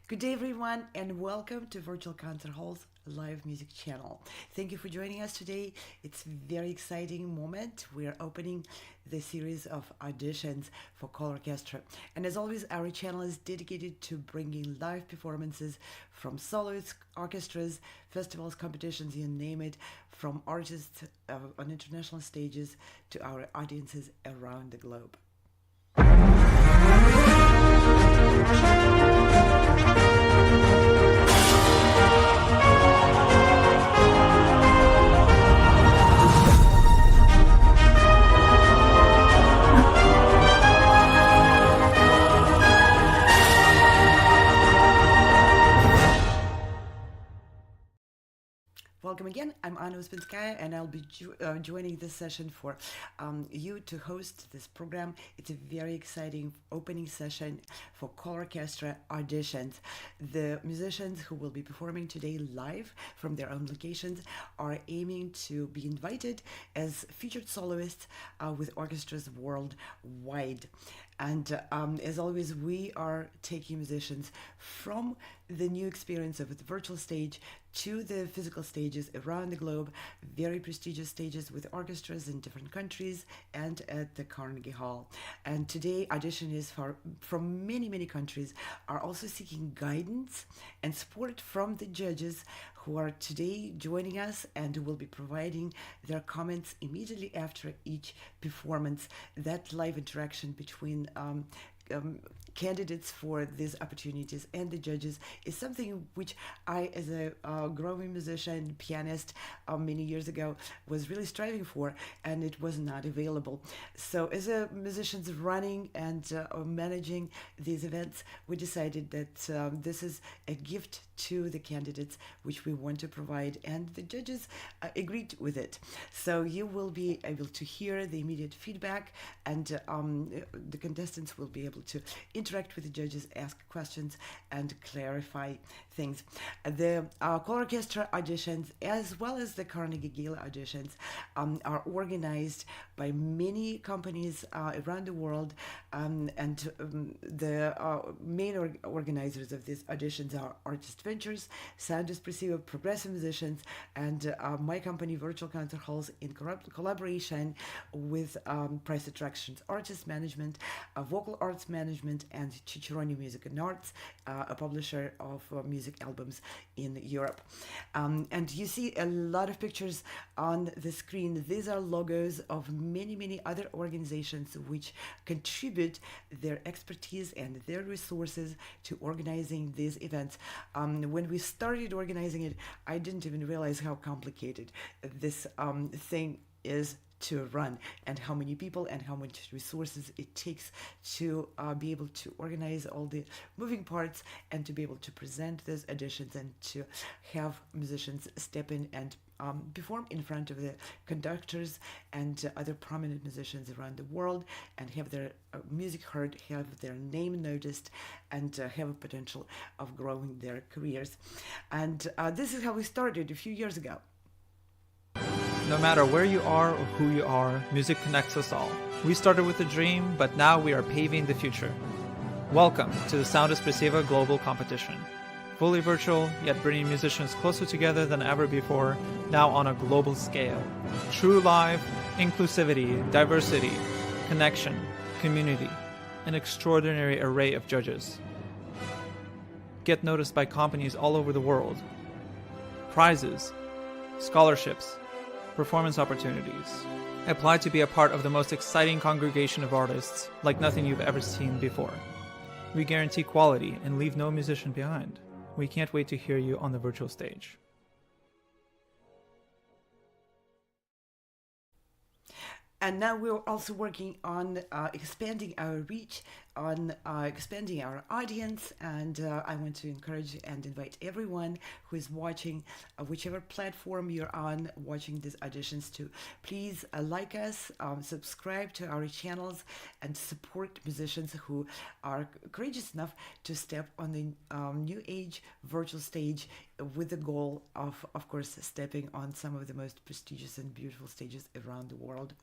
Good day, everyone, and welcome to Virtual Concert Hall's live music channel. Thank you for joining us today. It's a very exciting moment. We are opening the series of auditions for ColORCHESTRA. And as always, our channel is dedicated to bringing live performances from orchestras, festivals, competitions, you name it, from artists on international stages to our audiences around the globe. Welcome again. I'm Anna Uspinskaya, and I'll be joining this session for you to host this program. It's a very exciting opening session for ColORCHESTRA auditions. The musicians who will be performing today live from their own locations are aiming to be invited as featured soloists with orchestras worldwide. And as always, we are taking musicians from the new experience of the virtual stage to the physical stages around the globe, very prestigious stages with orchestras in different countries and at the Carnegie Hall. And today, auditionees from many countries are also seeking guidance and support from the judges who are today joining us and who will be providing their comments immediately after each performance. That live interaction between candidates for these opportunities and the judges is something which I, as a growing musician, pianist, many years ago, was really striving for, and it was not available. So as a musicians running and managing these events, we decided that this is a gift to the candidates which we want to provide, and the judges agreed with it. So you will be able to hear the immediate feedback, and the contestants will be able to interact with the judges, ask questions, and clarify things. The ColORCHESTRA auditions, as well as the Carnegie Gala auditions, are organized by many companies around the world, and the main organizers of these auditions are Artist Ventures, Sound Espressivo, Progressive Musicians, and my company, Virtual Concert Halls, in collaboration with Price Attractions Artist Management, Vocal Arts Management, and Cicciaroni Music and Arts, a publisher of music albums in Europe. And you see a lot of pictures on the screen. These are logos of many other organizations which contribute their expertise and their resources to organizing these events. When we started organizing it, I didn't even realize how complicated this thing is to run, and how many people and how much resources it takes to be able to organize all the moving parts and to be able to present those auditions and to have musicians step in and perform in front of the conductors and other prominent musicians around the world, and have their music heard, have their name noticed, and have a potential of growing their careers. And this is how we started a few years ago. No matter where you are or who you are, music connects us all. We started with a dream, but now we are paving the future. Welcome to the Sound Espressivo Global Competition. Fully virtual, yet bringing musicians closer together than ever before, now on a global scale. True live, inclusivity, diversity, connection, community, an extraordinary array of judges. Get noticed by companies all over the world. Prizes, scholarships, performance opportunities. Apply to be a part of the most exciting congregation of artists like nothing you've ever seen before. We guarantee quality and leave no musician behind. We can't wait to hear you on the virtual stage. And now we're also working on expanding our reach, on expanding our audience, and I want to encourage and invite everyone who is watching, whichever platform you're on, watching these auditions, to please like us, subscribe to our channels, and support musicians who are courageous enough to step on the new age virtual stage, with the goal of course, stepping on some of the most prestigious and beautiful stages around the world.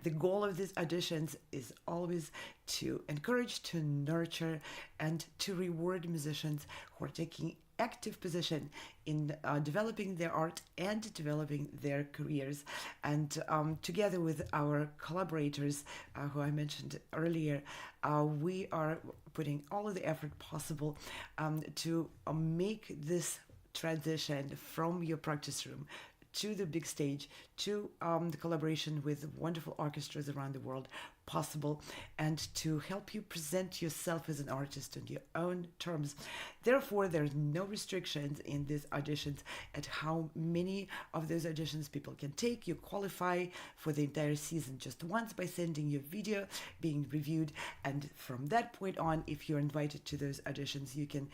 The goal of these auditions is always to encourage, to nurture, and to reward musicians who are taking active position in developing their art and developing their careers. And together with our collaborators, who I mentioned earlier, we are putting all of the effort possible to make this transition from your practice room to the big stage, to the collaboration with wonderful orchestras around the world possible, and to help you present yourself as an artist on your own terms. Therefore, there's no restrictions in these auditions at how many of those auditions people can take. You qualify for the entire season just once by sending your video being reviewed, and from that point on, if you're invited to those auditions, you can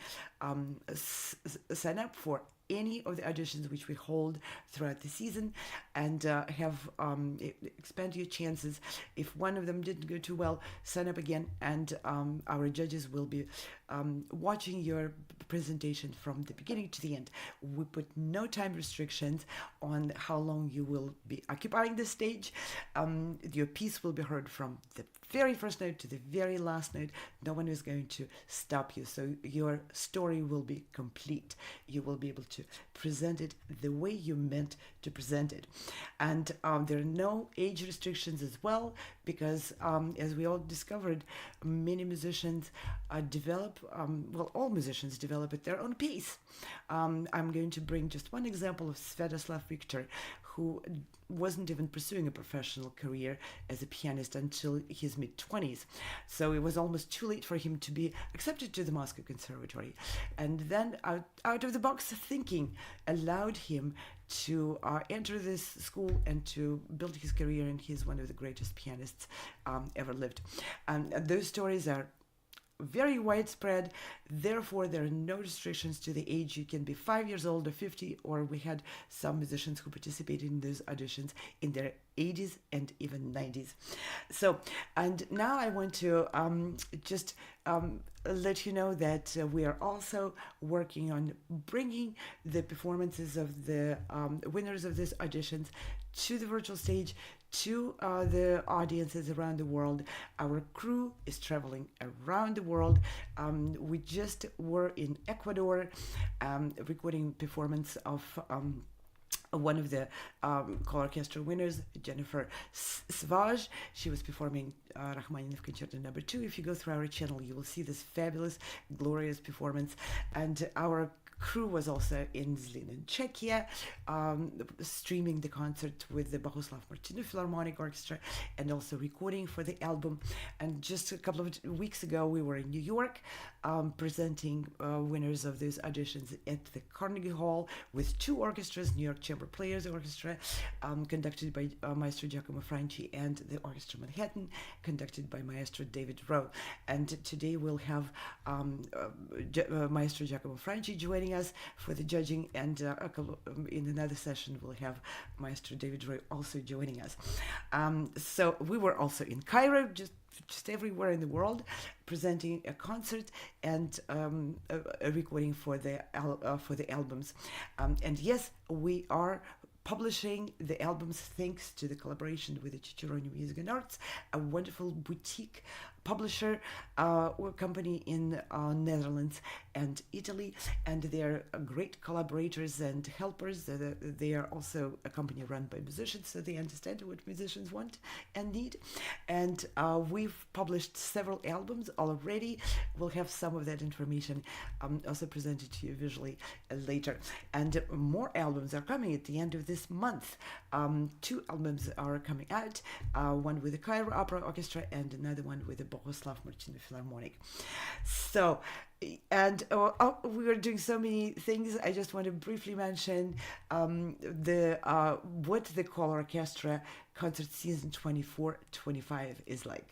sign up for any of the auditions which we hold throughout the season, and have expand your chances. If one of them didn't go too well, sign up again, and our judges will be watching your presentation from the beginning to the end. We put no time restrictions on how long you will be occupying the stage. Your piece will be heard from the very first note to the very last note. No one is going to stop you, so your story will be complete. You will be able to present it the way you meant to present it. And there are no age restrictions as well, because as we all discovered, many musicians develop, all musicians develop at their own pace. I'm going to bring just one example of Sviatoslav Viktor, who wasn't even pursuing a professional career as a pianist until his mid-20s. So it was almost too late for him to be accepted to the Moscow Conservatory. And then out of the box thinking allowed him to enter this school and to build his career, and he's one of the greatest pianists ever lived. And those stories are very widespread. Therefore, there are no restrictions to the age. You can be 5 years old or 50, or we had some musicians who participated in those auditions in their 80s and even 90s. So, and now I want to just let you know that we are also working on bringing the performances of the winners of these auditions to the virtual stage, to the audiences around the world. Our crew is traveling around the world. We just were in Ecuador recording performance of one of the ColORCHESTRA winners, Jennifer Svaj. She was performing Rachmaninoff Concerto No. 2. If you go through our channel, you will see this fabulous, glorious performance. And our crew was also in Zlin, Czechia, streaming the concert with the Bohuslav Martinov Philharmonic Orchestra, and also recording for the album. And just a couple of weeks ago, we were in New York, presenting winners of those auditions at the Carnegie Hall with two orchestras, New York Chamber Players Orchestra, conducted by Maestro Giacomo Franchi, and the Orchestra Manhattan, conducted by Maestro David Rowe. And today we'll have Maestro Giacomo Franchi joining us for the judging, and in another session we'll have Maestro David Rowe also joining us. So we were also in Cairo, just everywhere in the world, presenting a concert and a recording for the albums. And yes, we are publishing the albums thanks to the collaboration with the Cicerone Music and Arts, a wonderful boutique publisher or company in Netherlands and Italy, and they are great collaborators and helpers. They are also a company run by musicians, so they understand what musicians want and need. And we've published several albums already. We'll have some of that information also presented to you visually later. And more albums are coming at the end of this month. 2 albums are coming out, one with the Cairo Opera Orchestra and another one with the Bohuslav Martinov Philharmonic. So, and we are doing so many things. I just want to briefly mention what the ColORCHESTRA concert season 24-25 is like.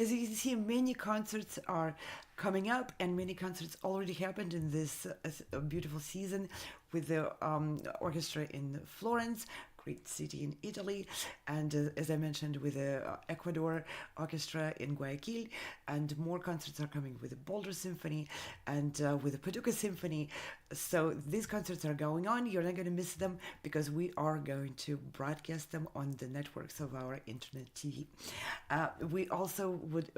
as you can see, many concerts are coming up, and many concerts already happened in this beautiful season with the orchestra in Florence, great city in Italy, and as I mentioned, with the Ecuador Orchestra in Guayaquil, and more concerts are coming with the Boulder Symphony and with the Paducah Symphony. So these concerts are going on. You're not going to miss them because we are going to broadcast them on the networks of our internet TV. We also would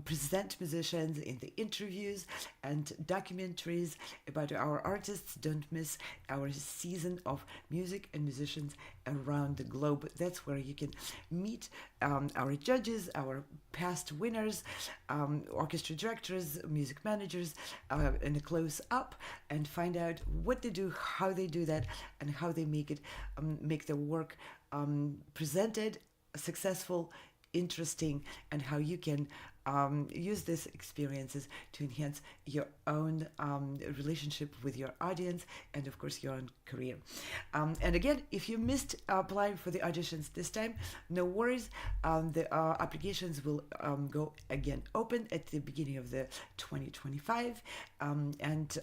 present musicians in the interviews and documentaries about our artists. Don't miss our season of music and musicians around the globe. That's where you can meet our judges, our past winners, orchestra directors, music managers in a close up, and find out what they do, how they do that, and how they make the work presented successful, interesting, and how you can use these experiences to enhance your own relationship with your audience and, of course, your own career. And again, if you missed applying for the auditions this time, no worries. The applications will go again open at the beginning of the 2025. And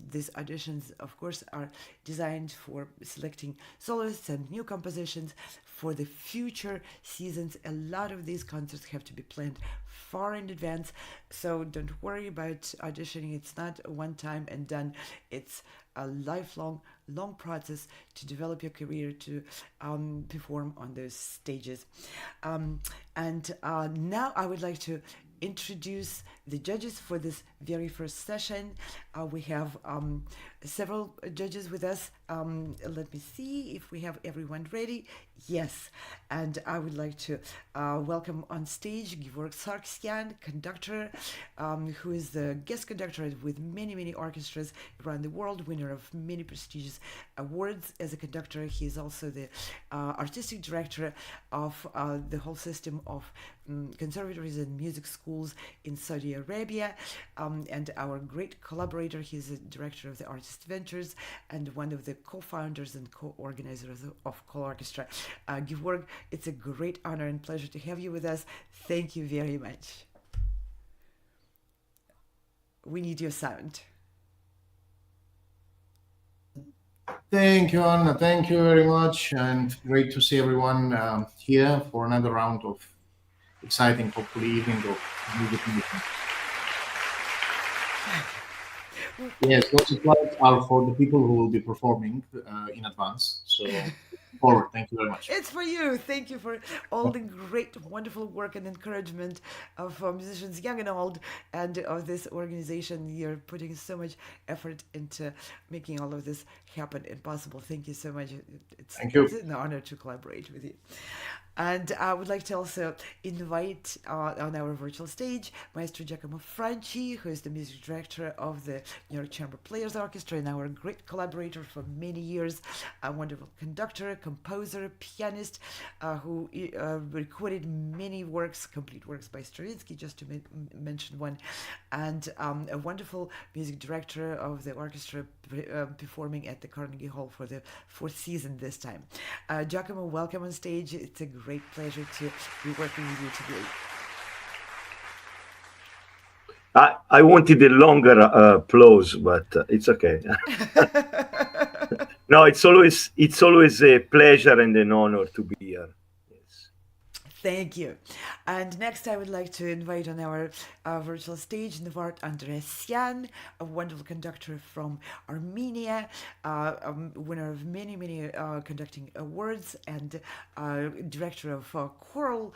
these auditions, of course, are designed for selecting soloists and new compositions for the future seasons. A lot of these concerts have to be planned far in advance, so don't worry about auditioning. It's not a one time and done. It's a long process to develop your career, to perform on those stages. And now I would like to introduce the judges for this very first session. We have several judges with us. Let me see if we have everyone ready. Yes, and I would like to welcome on stage Georg Sargsyan, conductor, who is the guest conductor with many orchestras around the world, winner of many prestigious awards as a conductor. He is also the artistic director of the whole system of conservatories and music schools in Saudi Arabia, and our great collaborator. He's the director of the Artist Ventures and one of the co-founders and co-organizers of ColORCHESTRA. Georg, it's a great honor and pleasure to have you with us. Thank you very much. We need your sound. Thank you, Anna. Thank you very much, and great to see everyone here for another round of exciting, hopefully, evening of music meeting. Yes, those slides are for the people who will be performing in advance. So, forward. Thank you very much. It's for you. Thank you for all the great, wonderful work and encouragement of musicians, young and old, and of this organization. You're putting so much effort into making all of this happen and possible. Thank you so much. Thank you. It's an honor to collaborate with you. And I would like to also invite on our virtual stage Maestro Giacomo Franchi, who is the music director of the New York Chamber Players Orchestra and our great collaborator for many years, a wonderful conductor, composer, pianist, who recorded many works, complete works by Stravinsky, just to mention one, and a wonderful music director of the orchestra performing at the Carnegie Hall for the fourth season this time. Giacomo, welcome on stage. It's a great pleasure to be working with you today. I wanted a longer applause, but it's okay. No, it's always a pleasure and an honor to be here. Yes. Thank you. And next, I would like to invite on our virtual stage Nevart Andresyan, a wonderful conductor from Armenia, winner of many conducting awards, and director of choral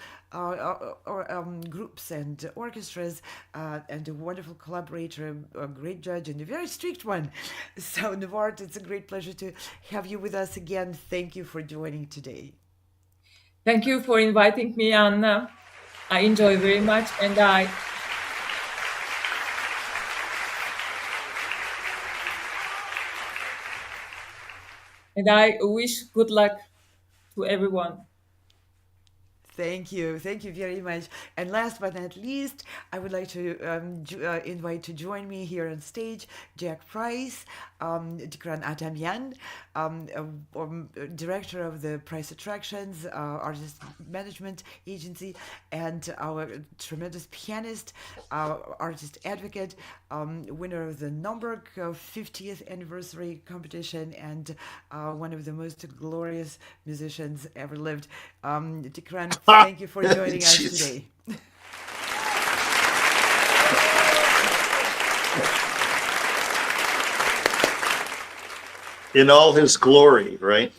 groups and orchestras, and a wonderful collaborator, a great judge, and a very strict one. So, Nevart, it's a great pleasure to have you with us again. Thank you for joining today. Thank you for inviting me, Anna. I enjoy very much, and I wish good luck to everyone. Thank you. Thank you very much. And last but not least, I would like to invite to join me here on stage Jack Price, Dikran Atamian, director of the Price Attractions, artist management agency, and our tremendous pianist, artist advocate, winner of the Nürnberg 50th anniversary competition, and one of the most glorious musicians ever lived. Dikran, thank you for joining us Jeez. today. In all his glory, right?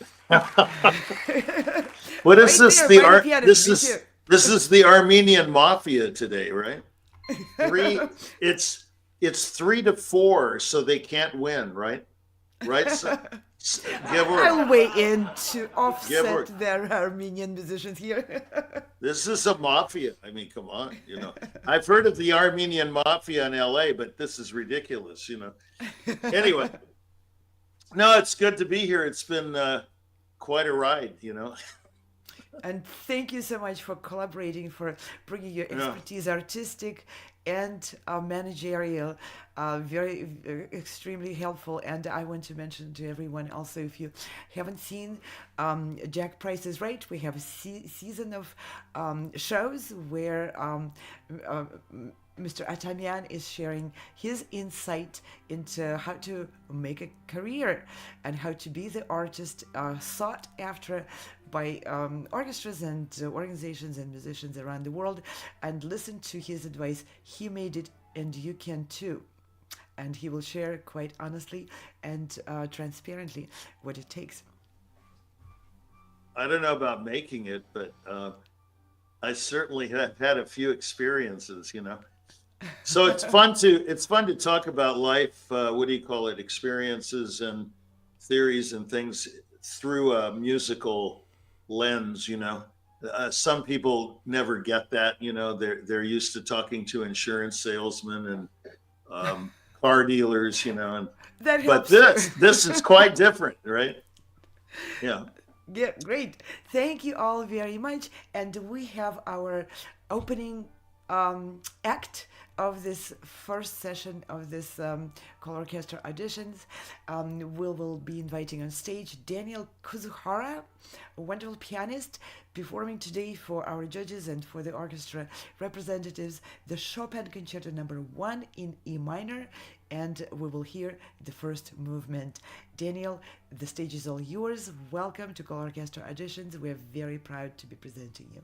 What is Right this? there, by the piano, This me is too. this is the Armenian mafia today, right? It's 3-4, so they can't win, right? Right? So, give or I'll weigh in to or- offset their Armenian musicians here. this is a mafia. I mean, come on, I've heard of the Armenian mafia in LA, but this is ridiculous, Anyway, no, it's good to be here. It's been quite a ride, And thank you so much for collaborating, for bringing your Yeah. expertise, artistic and managerial, extremely helpful. And I want to mention to everyone also, if you haven't seen Jack Price is Right, we have a season of shows where Mr. Atamian is sharing his insight into how to make a career and how to be the artist sought after by orchestras and organizations and musicians around the world. And listen to his advice. He made it, and you can too. And he will share quite honestly and transparently what it takes. I don't know about making it, but I certainly have had a few experiences, So it's fun to talk about life. What do you call it? Experiences and theories and things through a musical lens. Some people never get that. They're used to talking to insurance salesmen and car dealers. That But helps too. this is quite different, right? Yeah. Yeah, great. Thank you all very much. And we have our opening act of this first session of this ColORCHESTRA auditions. We will be inviting on stage Daniel Kuzuhara, a wonderful pianist, performing today for our judges and for the orchestra representatives the Chopin Concerto No. 1 in E minor, and we will hear the first movement. Daniel, the stage is all yours. Welcome to ColORCHESTRA auditions. We are very proud to be presenting you.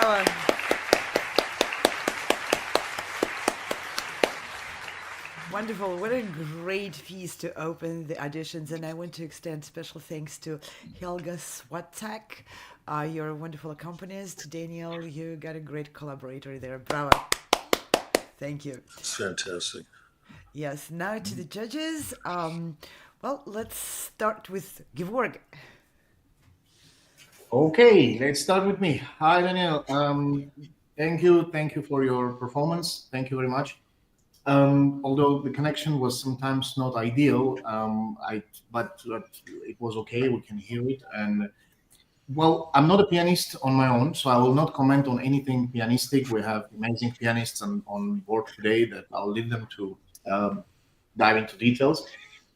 Bravo. Wonderful. What a great piece to open the auditions. And I want to extend special thanks to Helga Swatak, your wonderful accompanist. Daniel, you got a great collaborator there. Bravo. Thank you. It's fantastic. Yes. Now to the judges. Well, let's start with Georg. Okay, let's start with me. Hi, Daniel. Thank you for your performance. Thank you very much. Although the connection was sometimes not ideal, but it was okay. We can hear it. And well, I'm not a pianist on my own, so I will not comment on anything pianistic. We have amazing pianists on board today that I'll leave them to dive into details.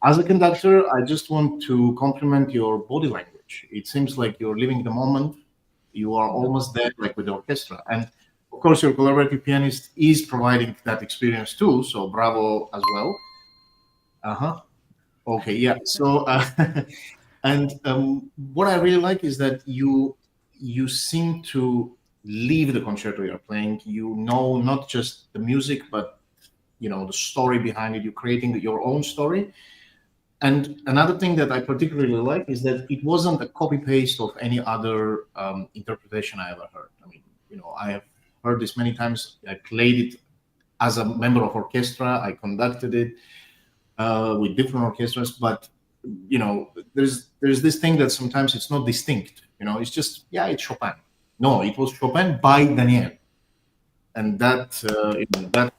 As a conductor, I just want to compliment your body language. It seems like you're living the moment. You are almost there, like with the orchestra. And of course, your collaborative pianist is providing that experience too. So bravo as well. Okay, yeah. So, and what I really like is that you seem to leave the concerto you're playing. You know not just the music, but the story behind it. You're creating your own story. And another thing that I particularly like is that it wasn't a copy paste of any other interpretation I ever heard. I mean, I have heard this many times. I played it as a member of orchestra. I conducted it with different orchestras, but there's this thing that sometimes it's not distinct. It's just it's Chopin. No, it was Chopin by Daniel, and that that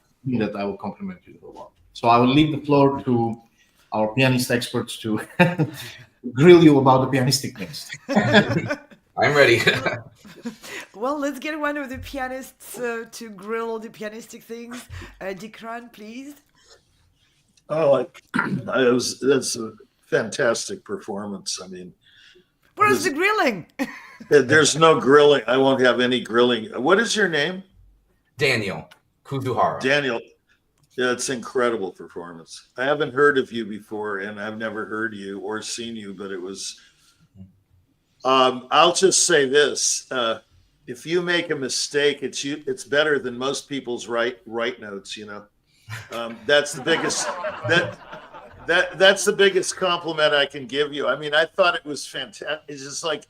I will compliment you a lot. So I will leave the floor to our pianist experts to grill you about the pianistic things. I'm ready. Well, let's get one of the pianists to grill the pianistic things. Dikran, please. Oh, that's a fantastic performance. I mean, where's the grilling? There's no grilling. I won't have any grilling. What is your name? Daniel Kuzuhara. Daniel. Yeah, it's incredible performance. I haven't heard of you before, and I've never heard you or seen you, but it was. I'll just say this: if you make a mistake, it's better than most people's right notes. That's the biggest that's the biggest compliment I can give you. I mean, I thought it was fantastic. It's just like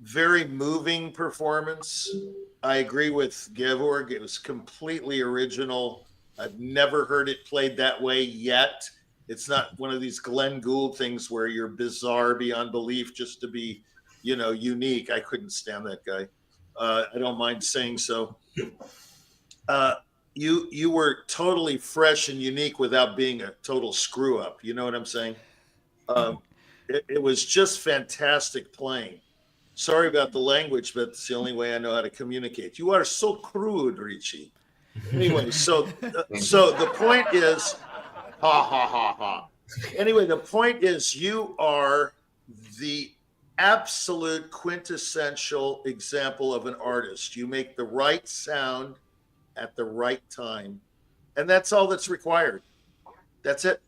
very moving performance. I agree with Georg. It was completely original. I've never heard it played that way yet. It's not one of these Glenn Gould things where you're bizarre beyond belief just to be, unique. I couldn't stand that guy. I don't mind saying so. You were totally fresh and unique without being a total screw up. You know what I'm saying? It was just fantastic playing. Sorry about the language, but it's the only way I know how to communicate. You are so crude, Richie. Anyway, so the point is, ha ha ha ha. Anyway, the point is, you are the absolute quintessential example of an artist. You make the right sound at the right time, and that's all that's required. That's it.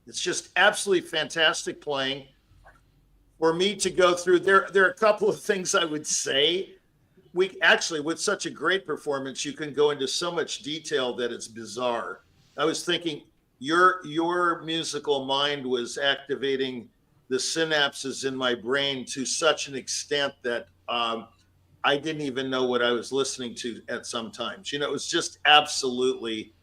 It's just absolutely fantastic playing. For me to go through, there are a couple of things I would say. We actually, with such a great performance, you can go into so much detail that it's bizarre. I was thinking your musical mind was activating the synapses in my brain to such an extent that I didn't even know what I was listening to at some times. It was just absolutely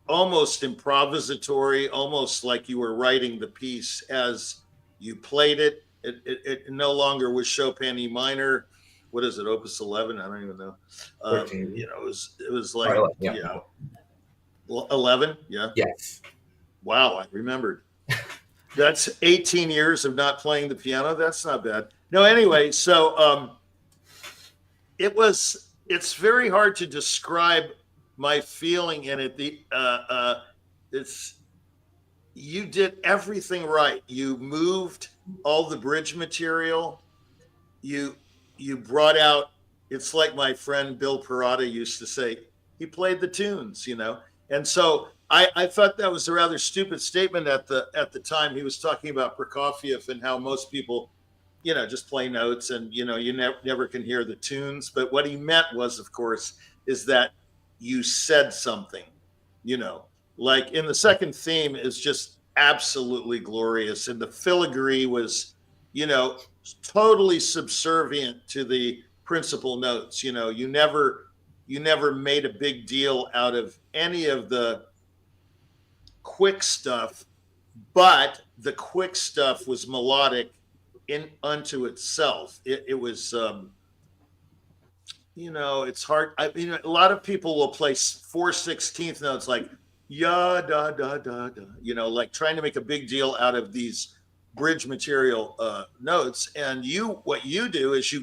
almost improvisatory, almost like you were writing the piece as you played it. It no longer was Chopin E minor. What is it? Opus 11? I don't even know. It was like 11. Yeah. Yes. Wow, I remembered. That's 18 years of not playing the piano. That's not bad. No, anyway, so it's very hard to describe my feeling in it. You did everything right. You moved all the bridge material. You brought out, it's like my friend Bill Perrotta used to say, he played the tunes, And so I thought that was a rather stupid statement at the time. He was talking about Prokofiev and how most people just play notes and, you never can hear the tunes. But what he meant was, of course, is that you said something, like in the second theme is just absolutely glorious. And the filigree was, totally subservient to the principal notes. You never made a big deal out of any of the quick stuff, but the quick stuff was melodic in unto itself. It was, it's hard. A lot of people will play 4/16 notes like ya da da da da, like trying to make a big deal out of these bridge material notes. And what you do is you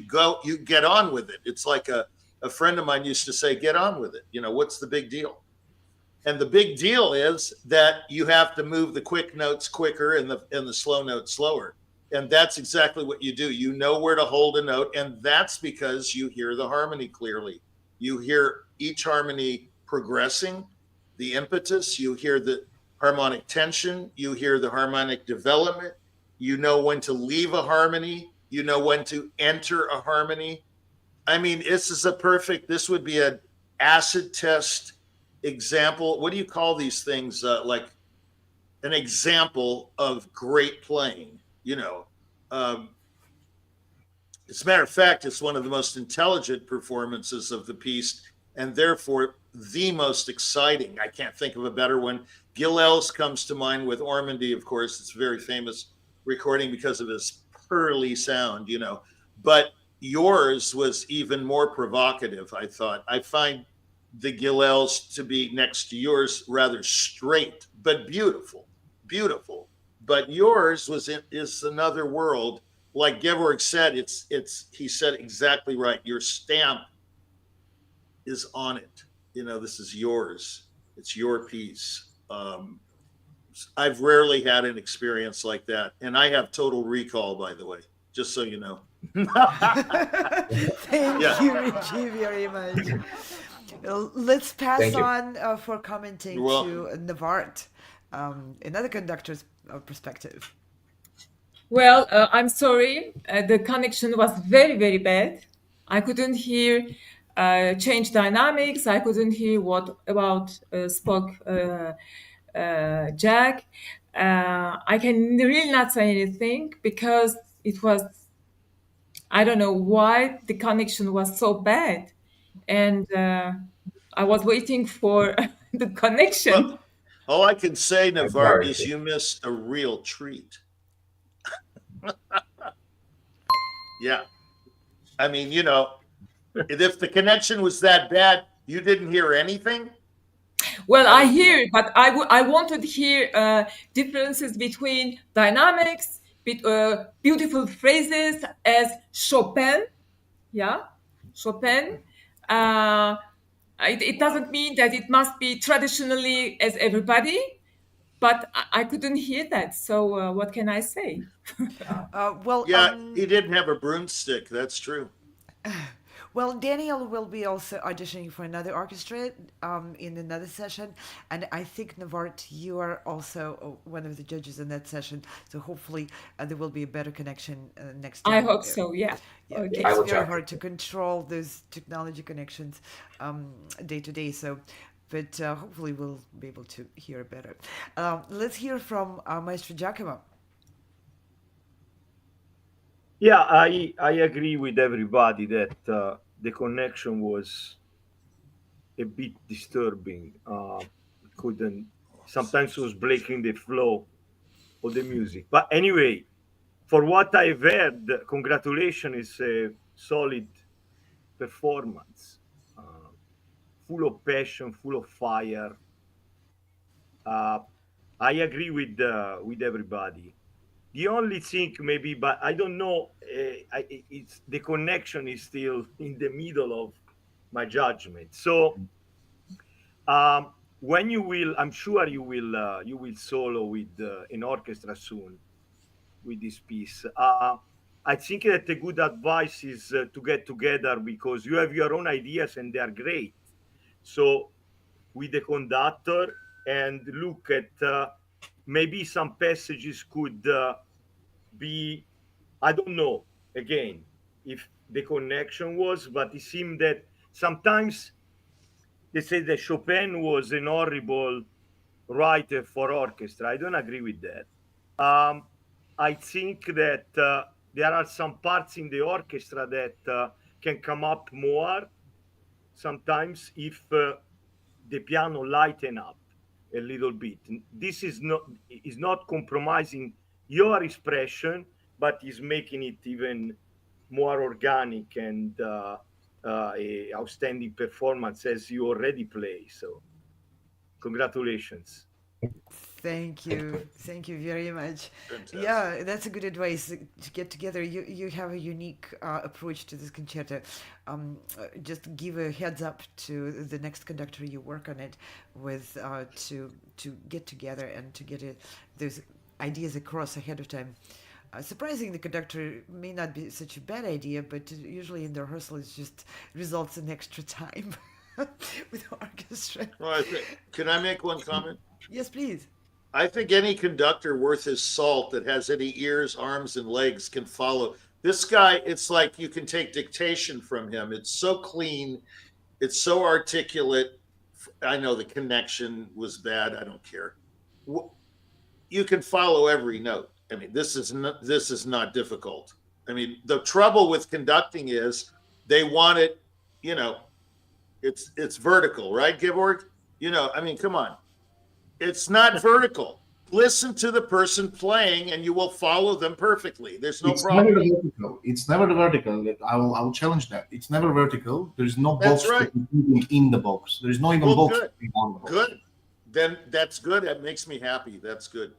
get on with it. It's like a friend of mine used to say, get on with it. What's the big deal? And the big deal is that you have to move the quick notes quicker and the slow notes slower. And that's exactly what you do. You know where to hold a note. And that's because you hear the harmony clearly. You hear each harmony progressing, the impetus. You hear the harmonic tension. You hear the harmonic development. You know when to leave a harmony. You know when to enter a harmony. I mean, this would be an acid test example. What do you call these things? Like an example of great playing, as a matter of fact, it's one of the most intelligent performances of the piece, and therefore the most exciting. I can't think of a better one. Gil Els comes to mind with Ormandy, of course. It's a very famous recording because of his pearly sound, but yours was even more provocative, I thought. I find the Gil Els to be next to yours rather straight, but beautiful. But yours is another world. Like Gevorg said, he said exactly right. Your stamp is on it. This is yours. It's your piece. I've rarely had an experience like that. And I have total recall, by the way, just so you know. Thank you, Richie, very much. Let's pass on for commenting to Navart, another conductor's perspective. Well, I'm sorry. The connection was very, very bad. I couldn't hear change dynamics. I couldn't hear what about spoke Jack. I can really not say anything because it was, I don't know why the connection was so bad. And I was waiting for the connection. Well, all I can say, Navart, is you missed a real treat. Yeah. I mean, if the connection was that bad, you didn't hear anything? Well, I hear, but I wanted to hear differences between dynamics, beautiful phrases as Chopin. Yeah, Chopin. It doesn't mean that it must be traditionally as everybody, but I couldn't hear that. So what can I say? He didn't have a broomstick. That's true. Well, Daniel will be also auditioning for another orchestra in another session. And I think, Navart, you are also one of the judges in that session. So hopefully there will be a better connection next time. I hope so, yeah. Okay. It's very hard to control those technology connections day to day. But hopefully we'll be able to hear better. Let's hear from Maestro Giacomo. Yeah, I agree with everybody that the connection was a bit disturbing. Sometimes was breaking the flow of the music. But anyway, for what I've heard, congratulations, is a solid performance, full of passion, full of fire. I agree with everybody. The only thing maybe, but I don't know, it's the connection is still in the middle of my judgment. So when you will, I'm sure you will solo with an orchestra soon with this piece. I think that a good advice is to get together because you have your own ideas and they are great. So with the conductor and look at maybe some passages could be, I don't know, again, if the connection was, but it seemed that sometimes they say that Chopin was an horrible writer for orchestra. I don't agree with that. I think that there are some parts in the orchestra that can come up more sometimes if the piano lighten up a little bit. This is not compromising your expression, but is making it even more organic and a outstanding performance as you already play. So, congratulations. Thank you very much. Fantastic. Yeah, that's a good advice to get together. You have a unique approach to this concerto. Just give a heads up to the next conductor you work on it with to get together and to get those ideas across ahead of time. Surprising the conductor may not be such a bad idea, but usually in the rehearsal it just results in extra time with the orchestra. Well, can I make one comment? Yes, please. I think any conductor worth his salt that has any ears, arms, and legs can follow. This guy, it's like you can take dictation from him. It's so clean. It's so articulate. I know the connection was bad. I don't care. You can follow every note. I mean, this is not difficult. I mean, the trouble with conducting is they want it, it's vertical, right, Georg? I mean, come on. It's not vertical. Listen to the person playing and you will follow them perfectly. There's no problem. Never vertical. It's never vertical. I will challenge that. It's never vertical. There's no box in the box. There's no even box. Good. Then that's good. That makes me happy. That's good.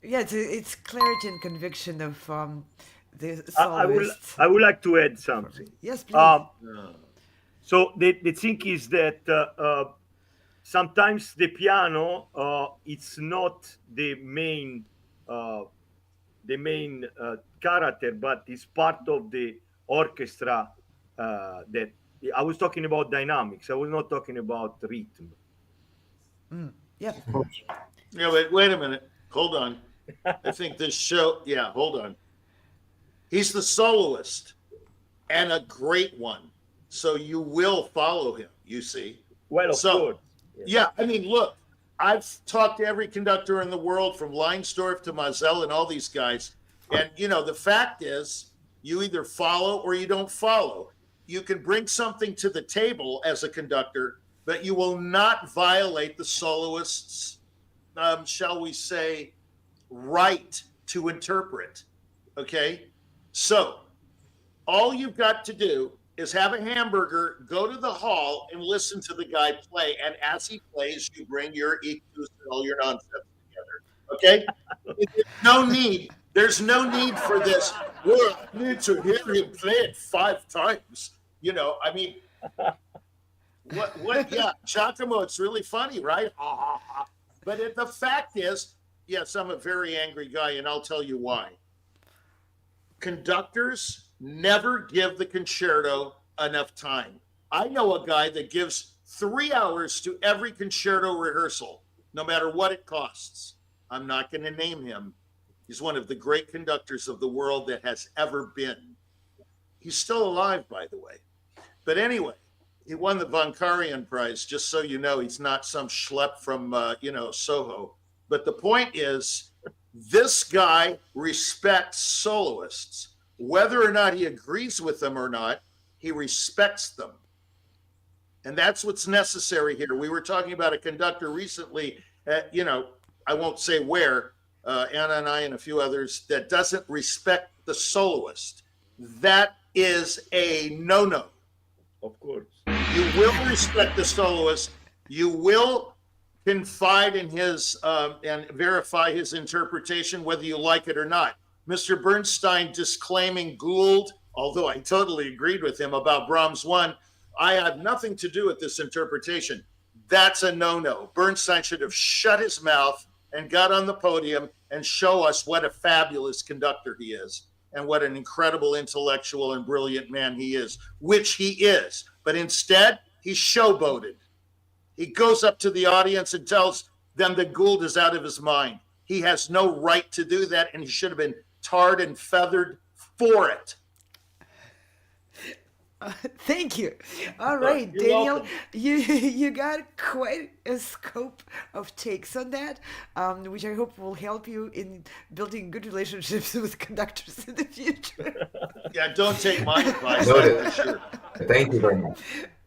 Yeah, it's clarity and conviction of the soloists. I would like to add something. Yes, please. So the thing is that sometimes the piano it's not the main character, but it's part of the orchestra. That I was talking about dynamics. I was not talking about rhythm. Yeah. Yeah, but wait a minute. Hold on. I think this show. Yeah, hold on. He's the soloist and a great one. So you will follow him, you see. Well, of course. Yeah, I mean, look, I've talked to every conductor in the world from Leinsdorf to Mazel and all these guys. And, the fact is you either follow or you don't follow. You can bring something to the table as a conductor, but you will not violate the soloist's, shall we say, right to interpret. Okay? So all you've got to do is have a hamburger, go to the hall and listen to the guy play. And as he plays, you bring your EQs and all your nonsense together. Okay? There's no need for this. Well, I need to hear him play it 5 times. I mean, what, yeah, Giacomo, it's really funny, right? But the fact is, yes, I'm a very angry guy, and I'll tell you why. Conductors never give the concerto enough time. I know a guy that gives 3 hours to every concerto rehearsal, no matter what it costs. I'm not going to name him. He's one of the great conductors of the world that has ever been. He's still alive, by the way. But anyway, he won the Von Karajan Prize, just so you know. He's not some schlep from, Soho. But the point is, this guy respects soloists. Whether or not he agrees with them or not, he respects them. And that's what's necessary here. We were talking about a conductor recently, I won't say where, Anna and I and a few others, that doesn't respect the soloist. That is a no-no. Of course. You will respect the soloist. You will confide in his and verify his interpretation, whether you like it or not. Mr. Bernstein disclaiming Gould, although I totally agreed with him about Brahms 1, I have nothing to do with this interpretation. That's a no-no. Bernstein should have shut his mouth and got on the podium and show us what a fabulous conductor he is and what an incredible intellectual and brilliant man he is, which he is. But instead, he showboated. He goes up to the audience and tells them that Gould is out of his mind. He has no right to do that, and he should have been tarred and feathered for it. Thank you. All right, You're Daniel, welcome. you got quite a scope of takes on that, which I hope will help you in building good relationships with conductors in the future. Yeah, don't take my advice, Noted. that's for sure. Thank you very much.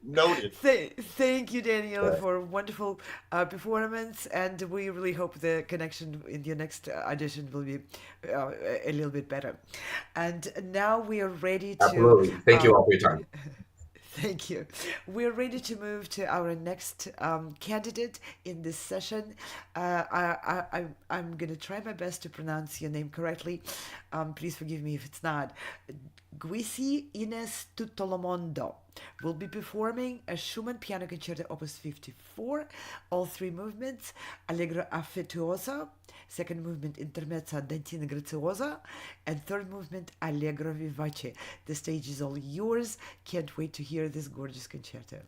Noted. Thank you, Daniel, Right. for a wonderful performance, and we really hope the connection in your next audition will be a little bit better. And now we are ready to. Absolutely. Thank you all for your time. Thank you. We're ready to move to our next candidate in this session. I'm going to try my best to pronounce your name correctly. Please forgive me if it's not. Guisi Ines Tutolomondo will be performing a Schumann Piano Concerto Opus 54, all three movements, Allegro affettuoso, second movement Intermezzo Andantino grazioso, and third movement Allegro vivace. The stage is all yours. Can't wait to hear this gorgeous concerto.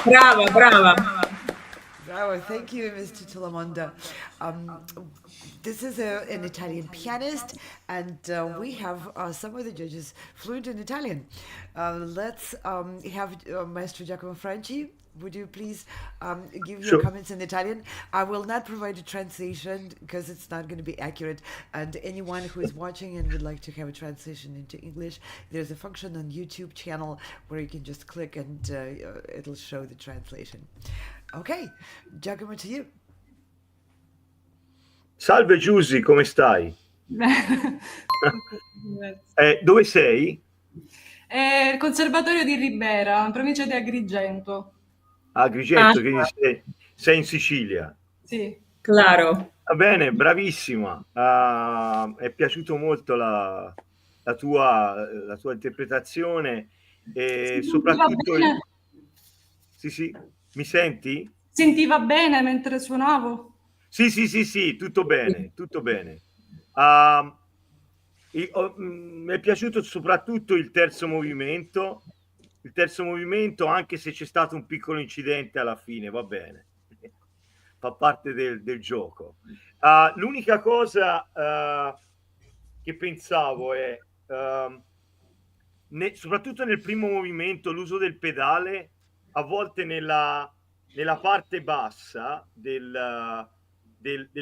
Brava, brava. Bravo, thank you, Mr. Talamonda. Um, this is an Italian pianist, and we have some of the judges fluent in Italian. Let's have Maestro Giacomo Franchi. Would you please give your Sure. comments in Italian? I will not provide a translation because it's not going to be accurate. And anyone who is watching and would like to have a translation into English, there's a function on YouTube channel where you can just click and it'll show the translation. Ok, Giacomo, to you. Salve Giusy, come stai? Dove sei? È il Conservatorio di Ribera, in provincia di Agrigento. Agrigento, quindi sei in Sicilia. Sì. Claro. Va bene, bravissima. È piaciuto molto la tua interpretazione e soprattutto sì, mi senti? Sentiva bene mentre suonavo? Sì, tutto bene, tutto bene. Mi è piaciuto soprattutto il terzo movimento, anche se c'è stato un piccolo incidente alla fine, va bene, fa parte del gioco. L'unica cosa che pensavo è, soprattutto nel primo movimento, l'uso del pedale, a volte nella parte bassa del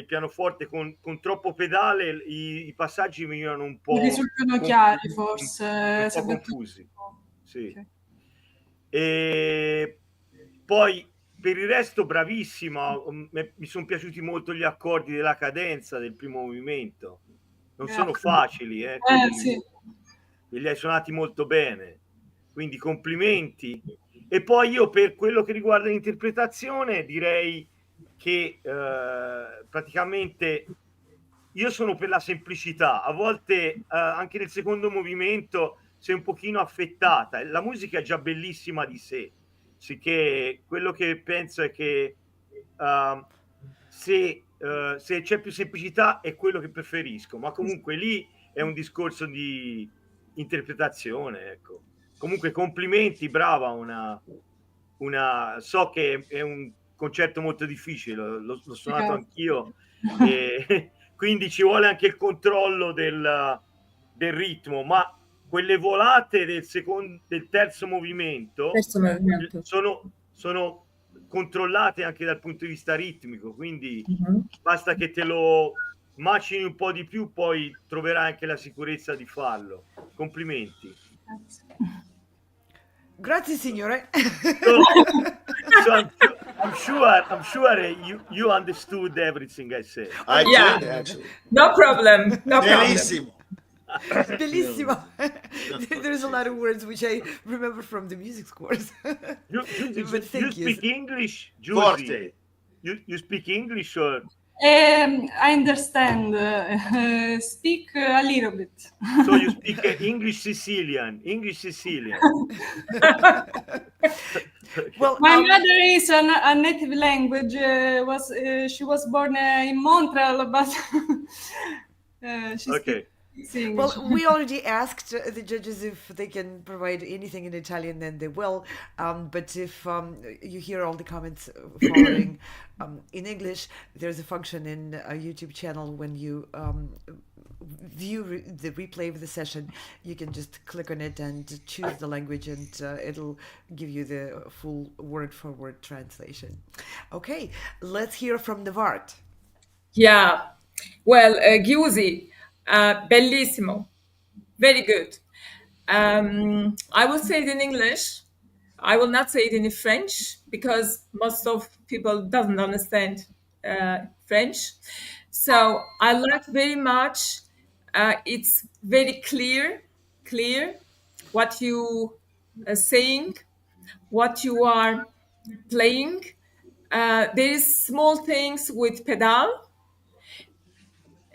pianoforte con troppo pedale i passaggi mi venivano un po' risultano chiari, forse un po' confusi. Sì. Okay. E poi per il resto bravissima, mi sono piaciuti molto gli accordi della cadenza del primo movimento, non sono facili, sì. li hai suonati molto bene, quindi complimenti. E poi io, per quello che riguarda l'interpretazione, direi che praticamente io sono per la semplicità. A volte anche nel secondo movimento sei un pochino affettata. La musica è già bellissima di sé, sicché quello che penso è che se c'è più semplicità è quello che preferisco, ma comunque lì è un discorso di interpretazione, ecco. Comunque complimenti, brava, so che è un concerto molto difficile, l'ho suonato anch'io, e quindi ci vuole anche il controllo del ritmo, quelle volate del terzo movimento sono controllate anche dal punto di vista ritmico, quindi basta che te lo macini un po' di più, poi troverai anche la sicurezza di farlo. Complimenti. Grazie signore. So I'm sure you understood everything I said. I did, actually. No problem. Bellissimo. Bellissimo. There's a lot of words which I remember from the music scores. You speak English, Forte. You speak English or? I understand. Speak a little bit. So you speak English Sicilian. Well, my mother is a native language. She was born in Montreal, but she okay. Well, we already asked the judges if they can provide anything in Italian, then they will. But if you hear all the comments following in English, there's a function in a YouTube channel when you view the replay of the session. You can just click on it and choose the language, and it'll give you the full word-for-word translation. Okay, let's hear from Navart. Yeah, well, Giusy. Bellissimo, very good. I will say it in English. I will not say it in French because most of people doesn't understand French. So I like very much. It's very clear what you are saying, what you are playing. There is small things with pedal.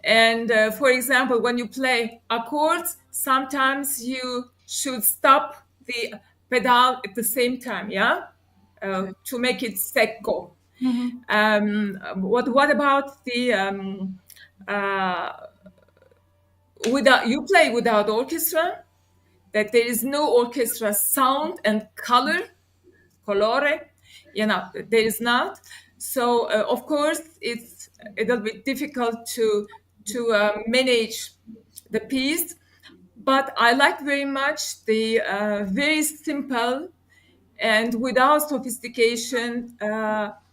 And for example, when you play accords, sometimes you should stop the pedal at the same time, to make it secco. Mm-hmm. What about the without you play without orchestra? That there is no orchestra sound and color, colore. there is not. So of course it's a little bit difficult to manage the piece, but I like very much the very simple and without sophistication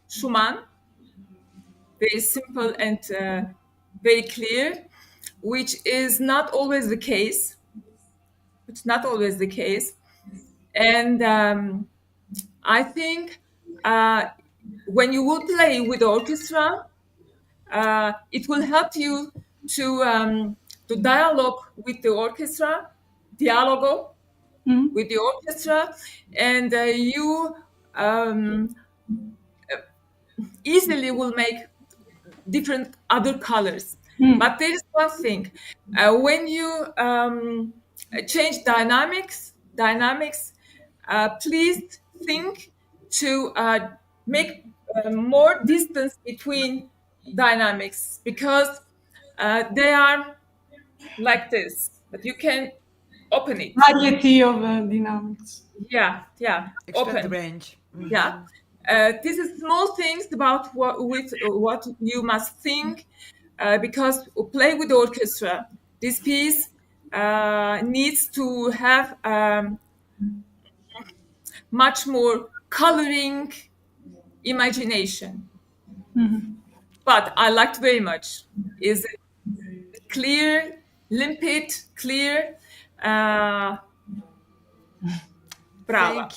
Schumann, very simple and very clear, which is not always the case. It's not always the case. And I think when you will play with the orchestra, it will help you to dialogue with the orchestra, dialogo with the orchestra, and you easily will make different other colors. But there is one thing: when you change dynamics, please think to make more distance between dynamics, because they are like this, but you can open it. Variety of dynamics. Yeah, Expand the open. range. Yeah. This is small things about what you must think, because play with the orchestra. This piece needs to have much more coloring imagination. But I liked very much. Is clear, limpid, clear. Brava.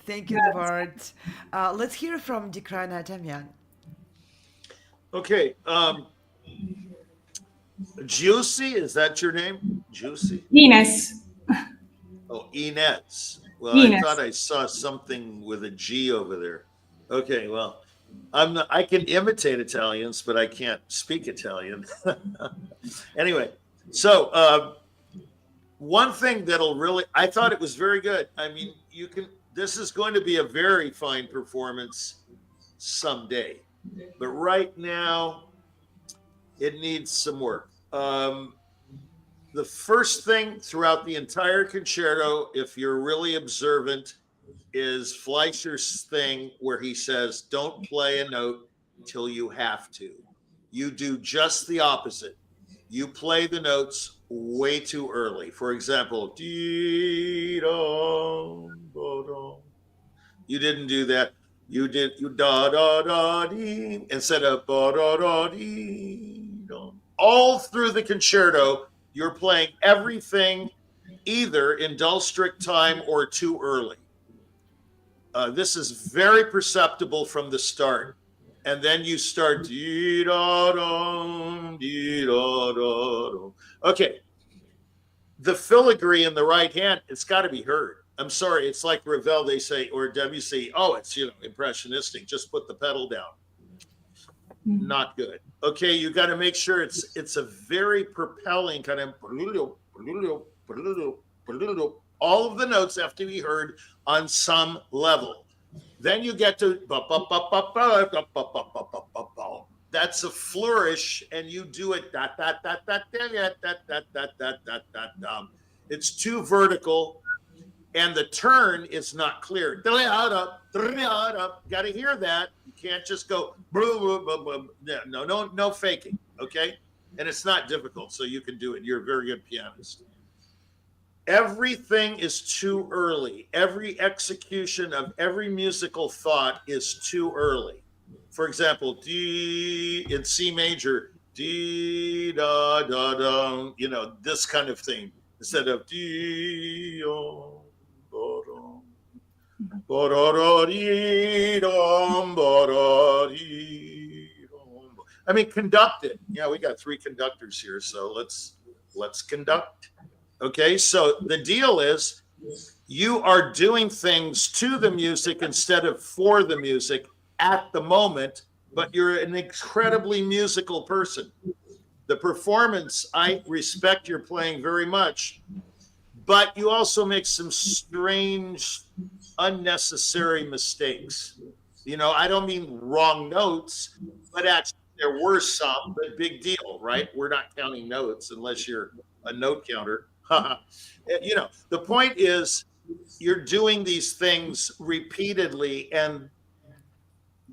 Thank you, Edward. Let's hear from Dikrana Tamyan. Okay. Juicy, is that your name? Juicy. Ines. Oh, Inez. Well, Ines. I thought I saw something with a G over there. Okay, well, I can imitate Italians, but I can't speak Italian. Anyway, so one thing I thought it was very good. I mean, this is going to be a very fine performance someday, but right now it needs some work. The first thing throughout the entire concerto, if you're really observant, is Fleischer's thing where he says, don't play a note till you have to. You do just the opposite. You play the notes way too early. For example, you didn't do that. You da da da dee instead of ba da da dee. All through the concerto, you're playing everything either in dull strict time or too early. This is very perceptible from the start. And then you start. Okay. The filigree in the right hand, it's got to be heard. I'm sorry. It's like Ravel, they say, or Debussy. Oh, it's, impressionistic. Just put the pedal down. Not good. Okay. You got to make sure it's a very propelling kind of. All of the notes have to be heard on some level. Then you get to that's a flourish, and you do it. It's too vertical, and the turn is not clear. Got to hear that. You can't just go. No faking. Okay, and it's not difficult, so you can do it. You're a very good pianist. Everything is too early. Every execution of every musical thought is too early. For example, D in C major, D da da da, this kind of thing, instead of D da da ba da da dee dum ba da dee dum. I mean, conduct it. Yeah, we got 3 conductors here, so let's conduct. Okay, so the deal is you are doing things to the music instead of for the music at the moment, but you're an incredibly musical person. The performance, I respect your playing very much, but you also make some strange, unnecessary mistakes. I don't mean wrong notes, but actually there were some, but big deal, right? We're not counting notes unless you're a note counter. The point is you're doing these things repeatedly, and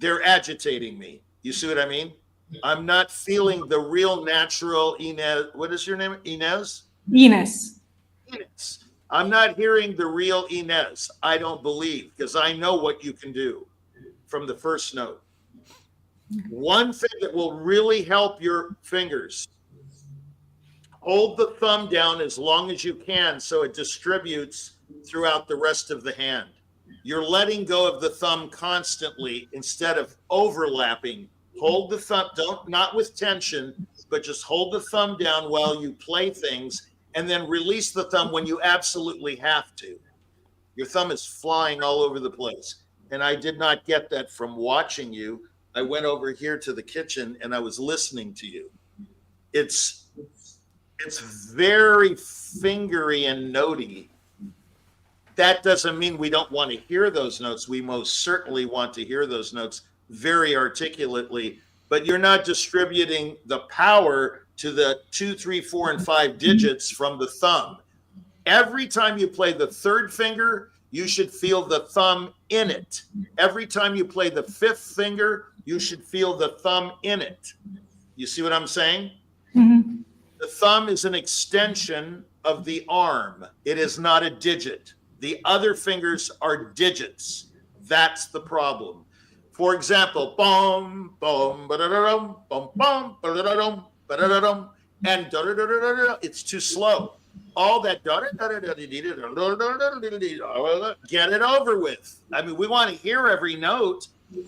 they're agitating me. You see what I mean? I'm not feeling the real natural Inez. What is your name? Inez? Ines. Inez. I'm not hearing the real Inez. I don't believe, because I know what you can do from the first note. One thing that will really help your fingers, hold the thumb down as long as you can so it distributes throughout the rest of the hand. You're letting go of the thumb constantly instead of overlapping. Hold the thumb, not with tension, but just hold the thumb down while you play things, and then release the thumb when you absolutely have to. Your thumb is flying all over the place. And I did not get that from watching you. I went over here to the kitchen and I was listening to you. It's very fingery and notey. That doesn't mean we don't want to hear those notes. We most certainly want to hear those notes very articulately, but you're not distributing the power to the 2, 3, 4, and 5 digits from the thumb. Every time you play the third finger, you should feel the thumb in it. Every time you play the fifth finger, you should feel the thumb in it. You see what I'm saying? Mm-hmm. The thumb is an extension of the arm. It is not a digit. The other fingers are digits. That's the problem. For example, bum, bum, ba-da-da-dum, bum, bum, ba-da-da-dum, ba-da-da-dum, and da-da-da-da-da-da. It's too slow. All that get it over with. I mean, we want to hear every note,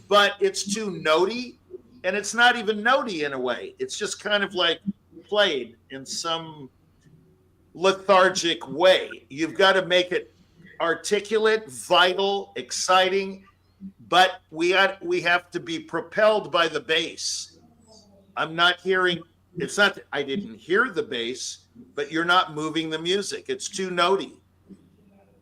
but it's too notey, and it's not even notey in a way. It's just kind of like played in some lethargic way. You've got to make it articulate, vital, exciting, but we have to be propelled by the bass. I'm not hearing. It's not that I didn't hear the bass, but you're not moving the music. It's too notey.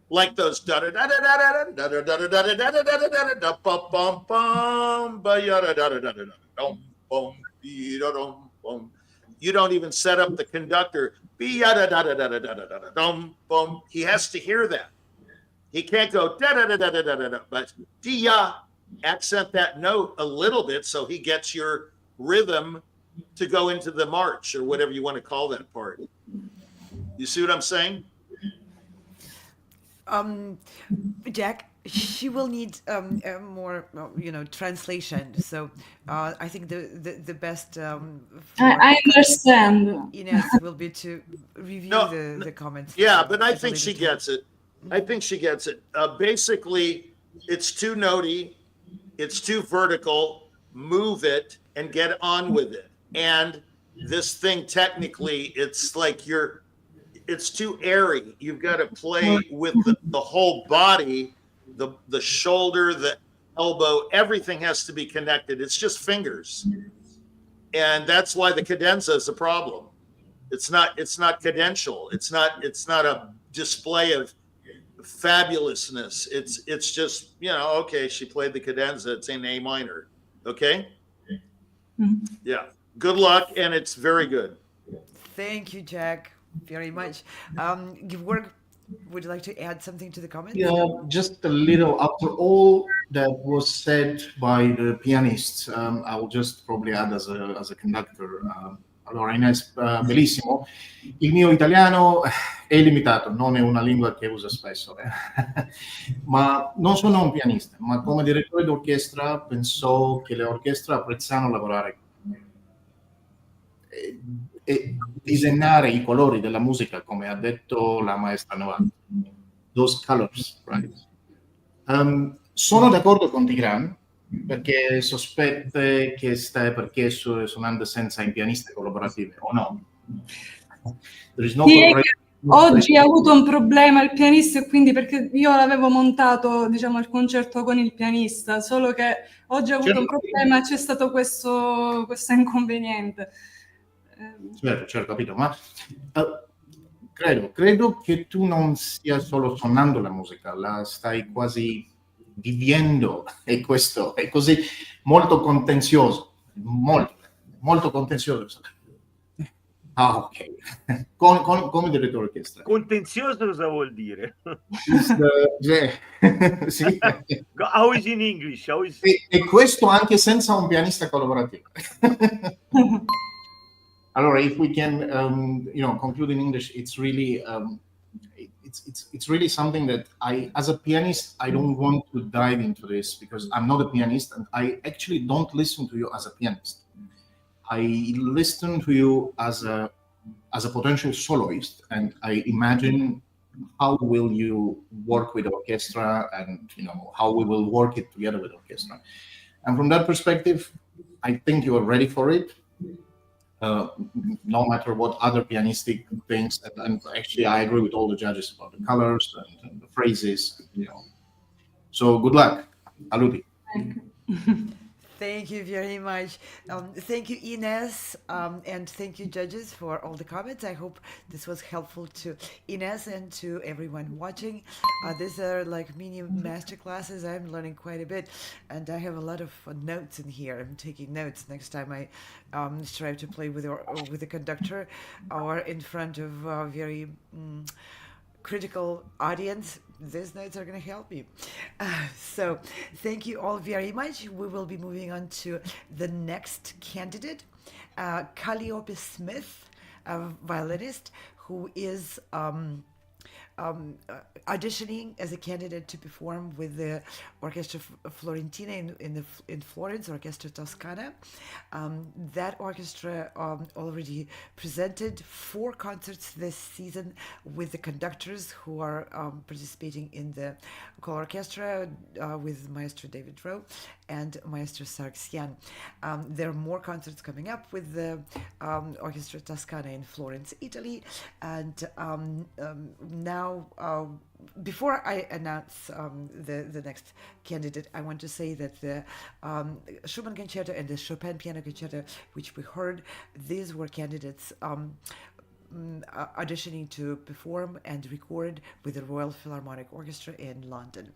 Like those da da da da da da da da da da da da da da da bum bum bum ba ya da da da da da dum bum be da dum bum. You don't even set up the conductor. Be ya da da da da da da da da dum bum. He has to hear that. He can't go da da da da da da da da. But dia, accent that note a little bit so he gets your rhythm to go into the march or whatever you want to call that part. You see what I'm saying? Jack, she will need more, translation. So I think the best I understand. Ines will be to review the comments. Yeah, but I think she gets it. I think she gets it. Basically, it's too notey, it's too vertical. Move it and get on with it. And this thing, technically, it's like it's too airy. You've got to play with the whole body, the shoulder, the elbow, everything has to be connected. It's just fingers. And that's why the cadenza is a problem. It's not cadential. It's not a display of fabulousness. It's just, okay, she played the cadenza. It's in A minor. Okay? Mm-hmm. Yeah. Good luck, and it's very good. Thank you, Jack, very much. Georg, would you like to add something to the comments? Yeah, just a little. After all that was said by the pianist, I will just probably add as a conductor. Allora, Ines, bellissimo. Il mio italiano è limitato, non è una lingua che uso spesso. Ma non sono un pianista, ma come direttore d'orchestra penso che le orchestre apprezzano lavorare e disegnare i colori della musica, come ha detto la maestra Novak. Those colors, right? Sono d'accordo con Tigran, perché sospette che stai perché suonando senza pianiste collaborative, o no? Oggi ha avuto un problema il pianista, e quindi perché io l'avevo montato, il concerto con il pianista, solo che oggi ha avuto un problema, c'è stato questo inconveniente. Certo, capito, ma credo che tu non stia solo suonando la musica, la stai quasi vivendo, e questo è così molto contenzioso, molto contenzioso. Ah, ok. Come delle tue orchestre. Contenzioso cosa vuol dire? Sì. How is in English? How is... E questo anche senza un pianista collaborativo. Allora, if we can, conclude in English, it's really, it's really something that as a pianist, I don't want to dive into this because I'm not a pianist, and I actually don't listen to you as a pianist. I listen to you as a potential soloist, and I imagine how will you work with orchestra, and how we will work it together with orchestra. And from that perspective, I think you are ready for it. No matter what other pianistic things, and actually I agree with all the judges about the colors and the phrases, So good luck, Aluti. Thank you very much. Thank you, Ines, and thank you, judges, for all the comments. I hope this was helpful to Ines and to everyone watching. These are like mini master classes. I'm learning quite a bit, and I have a lot of notes in here. I'm taking notes next time I strive to play with a conductor or in front of a very critical audience. These notes are going to help you. So thank you all very much. We will be moving on to the next candidate, Calliope Smith, a violinist who is auditioning as a candidate to perform with the Orchestra Fiorentina in Florence, Orchestra Toscana. That orchestra already presented 4 concerts this season with the conductors who are participating in the ColORCHESTRA with Maestro David Rowe and Maestro Sargsyan. There are more concerts coming up with the Orchestra Toscana in Florence, Italy, and now before I announce the next candidate, I want to say that the Schumann Concerto and the Chopin Piano Concerto, which we heard, these were candidates auditioning to perform and record with the Royal Philharmonic Orchestra in London.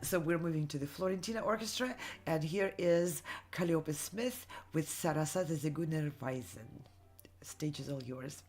So we're moving to the Fiorentina Orchestra, and here is Calliope Smith with Sarasate Seguner Weisen. Stage is all yours.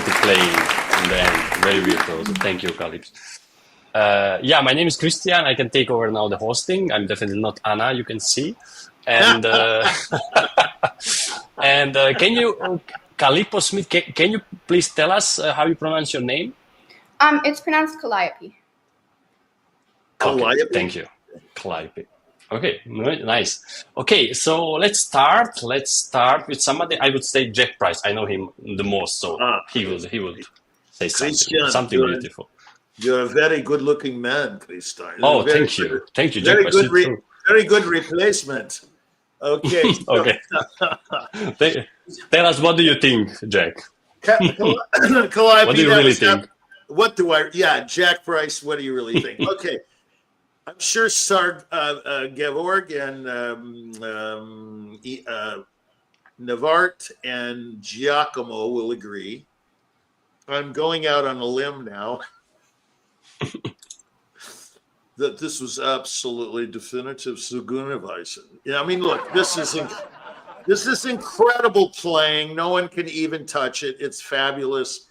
to play in the end. Very virtuoso. Thank you, Calypso. Yeah, my name is Christian. I can take over now the hosting. I'm definitely not Anna, you can see. And and can you, Calippo Smith, can you please tell us how you pronounce your name? It's pronounced Calliope. Okay, thank you. Calliope. Okay, nice. Okay, so let's start. Let's start with somebody. I would say Jack Price. I know him the most, so he would say something beautiful. You're a very good-looking man, Christian. Oh, thank you, Jack very Price. Good very good replacement. Okay. Okay. Tell us, what do you think, Jack? Calliope, what do you really think? Jack Price, what do you really think? Okay. I'm sure Georg and Navart and Giacomo will agree. I'm going out on a limb now that this was absolutely definitive Zugeunerweisen. Yeah, I mean, look, this is incredible playing. No one can even touch it. It's fabulous.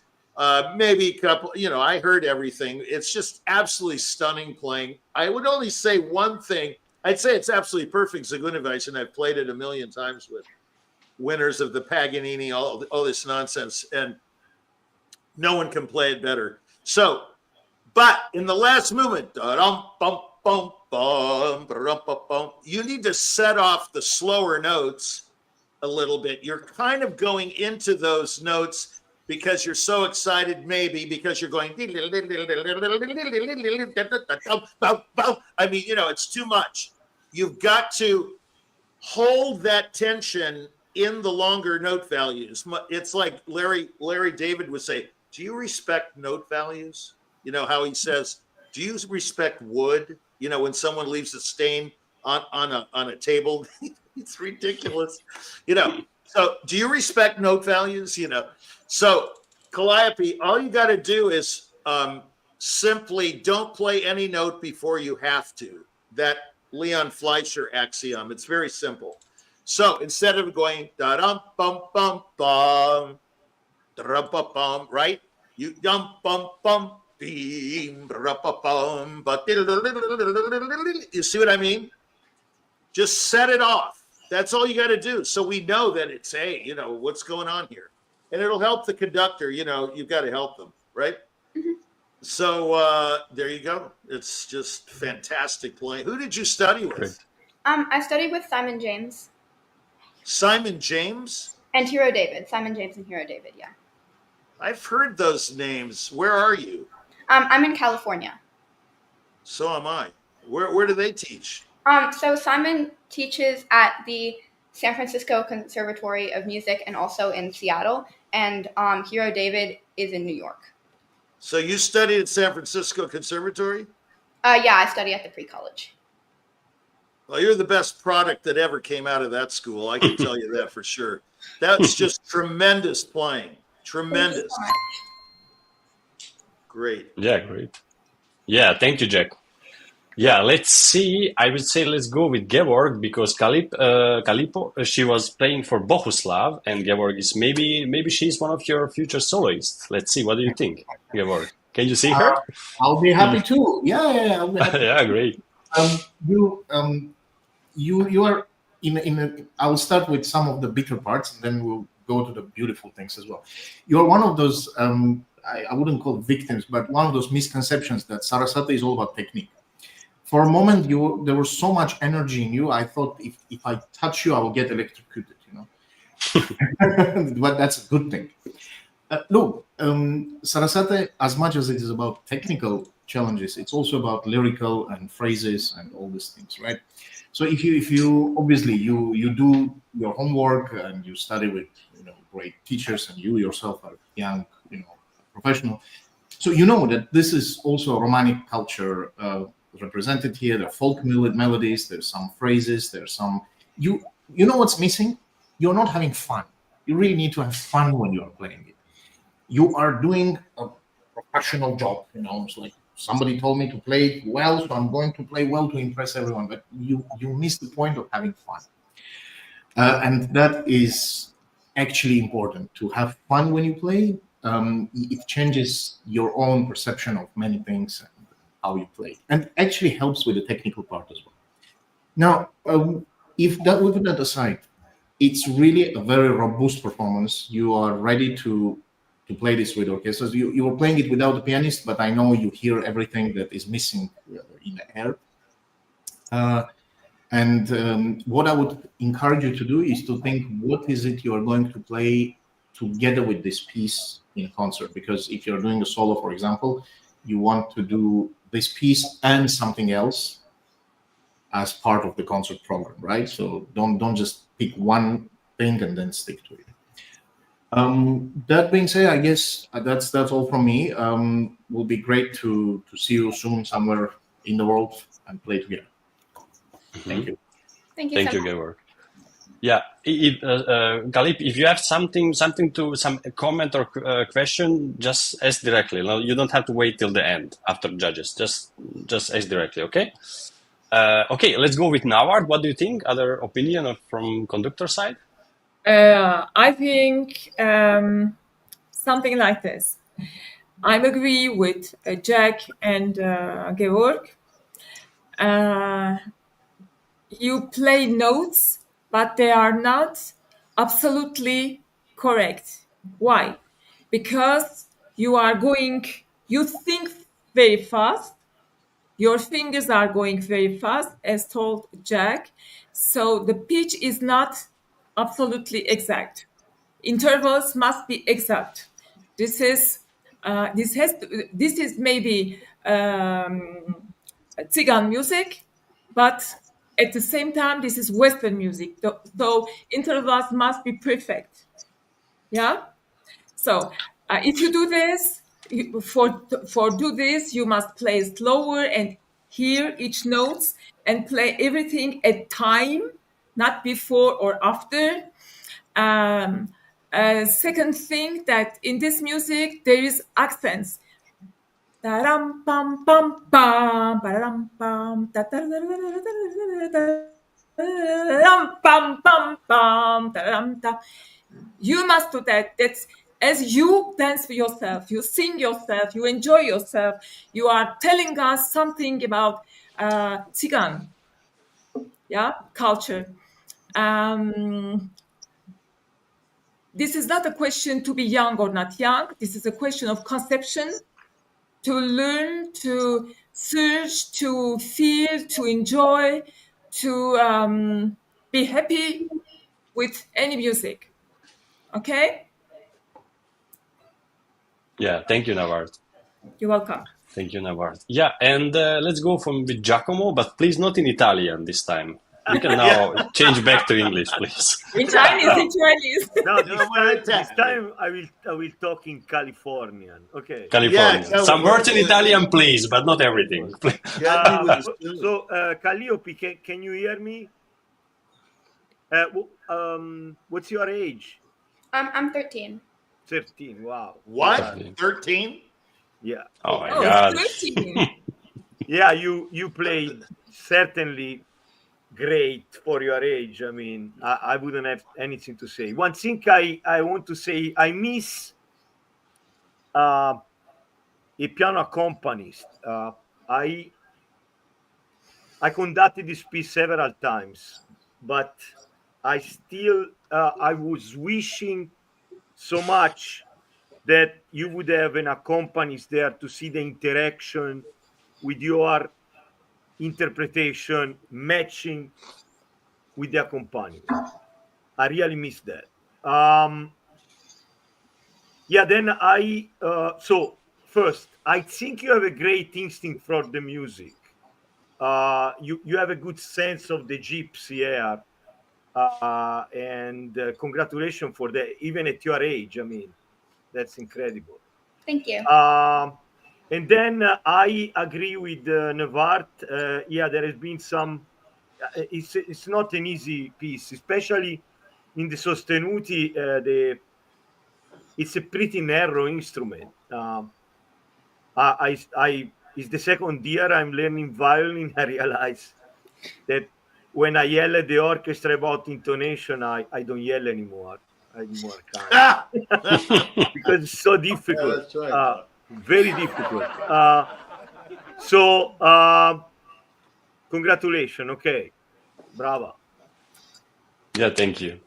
Maybe a couple, I heard everything. It's just absolutely stunning playing. I would only say one thing. I'd say it's absolutely perfect Zugeunerweisen. I've played it a million times with winners of the Paganini, all this nonsense, and no one can play it better. So, but in the last movement, you need to set off the slower notes a little bit. You're kind of going into those notes because you're so excited, maybe because you're going, I mean, it's too much. You've got to hold that tension in the longer note values. It's like Larry David would say, do you respect note values? How he says, do you respect wood? When someone leaves a stain on a table, it's ridiculous. So do you respect note values? So Calliope, all you got to do is simply don't play any note before you have to. That Leon Fleischer axiom. It's very simple. So instead of going da dum bum bum bum, da dum bum bum, right? You dum bum bum beam, bum, but you see what I mean? Just set it off. That's all you got to do. So we know that it's, hey, what's going on here? And it'll help the conductor, you've got to help them, right? Mm-hmm. So there you go. It's just fantastic playing. Who did you study with? Great. I studied with Simon James. Simon James? And Hero David. Simon James and Hero David, yeah. I've heard those names. Where are you? I'm in California. So am I. Where do they teach? So Simon teaches at the San Francisco Conservatory of Music and also in Seattle. And Hero David is in New York. So you studied at San Francisco Conservatory? Yeah, I study at the pre-college. Well, you're the best product that ever came out of that school. I can tell you that for sure. That's just tremendous playing. Tremendous. Thank you so much. Great. Yeah, great. Yeah, thank you, Jack. Yeah, let's see. I would say let's go with Georg because Calippo, she was playing for Bohuslav, and Georg is maybe she's one of your future soloists. Let's see. What do you think, Georg? Can you see her? I'll be happy to. Yeah. I'll be happy. Yeah, great. You are in. I'll start with some of the bitter parts, and then we'll go to the beautiful things as well. You're one of those. I wouldn't call it victims, but one of those misconceptions that Sarasate is all about technique. For a moment, there was so much energy in you. I thought if I touch you, I will get electrocuted. But that's a good thing. Look, Sarasate, as much as it is about technical challenges, it's also about lyrical and phrases and all these things, right? So if you obviously you do your homework and you study with great teachers, and you yourself are young professional, so that this is also a Romanic culture represented here. There are folk melodies, there's some phrases, there's some you know what's missing? You're not having fun. You really need to have fun when you are playing it. You are doing a professional job, it's like somebody told me to play well, so I'm going to play well to impress everyone, but you miss the point of having fun. And that is actually important, to have fun when you play. it changes your own perception of many things and how you play, and actually helps with the technical part as well. Now, if that we put that aside, it's really a very robust performance. You are ready to play this with orchestras. You were playing it without the pianist, but I know you hear everything that is missing in the air. What I would encourage you to do is to think, what is it you are going to play together with this piece in a concert? Because if you're doing a solo, for example, you want to do this piece and something else as part of the concert program, right? So don't just pick one thing and then stick to it. That being said, I guess that's all from me. Will be great to see you soon somewhere in the world and play together. Thank you. Thank you. Thank you, Georg. Yeah, Galip, if you have some comment or question, just ask directly. No, you don't have to wait till the end after judges. Just ask directly, okay? Okay, let's go with Naward. What do you think? Other opinion from conductor side? I think something like this. I agree with Jack and Georg. You play notes, but they are not absolutely correct. Why? Because you think very fast. Your fingers are going very fast, as told Jack. So the pitch is not absolutely exact. Intervals must be exact. This is maybe Tsigan music, but at the same time, this is Western music. So intervals must be perfect. Yeah. So if you do this, you must play slower and hear each notes and play everything at time, not before or after. Second thing, that in this music there is accents. Pam pam pam pam pam pam pam pam pam. You must do that. That's as you dance for yourself, you sing yourself, you enjoy yourself. You are telling us something about Tsigan, culture. This is not a question to be young or not young. This is a question of conception, to learn, to search, to feel, to enjoy, to be happy with any music. Okay? Yeah, thank you, Naward. You're welcome. Thank you, Naward. Yeah, and let's go with Giacomo, but please not in Italian this time. We can now change back to English, please. In Chinese. No, this time I will talk in Californian. Okay. Californian. Yeah, some words in Italian, please, but not everything. So, Calliope, can you hear me? What's your age? I'm 13. 13. Wow. What? 13? Yeah. Oh my God. 13. Yeah, you played certainly great for your age. I mean, I wouldn't have anything to say. One thing I want to say, I miss a piano accompanist. I conducted this piece several times, but I still I was wishing so much that you would have an accompanist there to see the interaction with your interpretation matching with the accompaniment. I really miss that. Then so first, I think you have a great instinct for the music. You have a good sense of the gypsy air, and congratulations for that, even at your age. I mean, that's incredible. Thank you. And then I agree with Naward. There has been some. It's not an easy piece, especially in the sostenuti. It's a pretty narrow instrument. It's the second year I'm learning violin. I realize that when I yell at the orchestra about intonation, I don't yell anymore. I need more cards because it's so difficult. that's right. Very difficult. So, congratulations. Okay, brava. Yeah, thank you.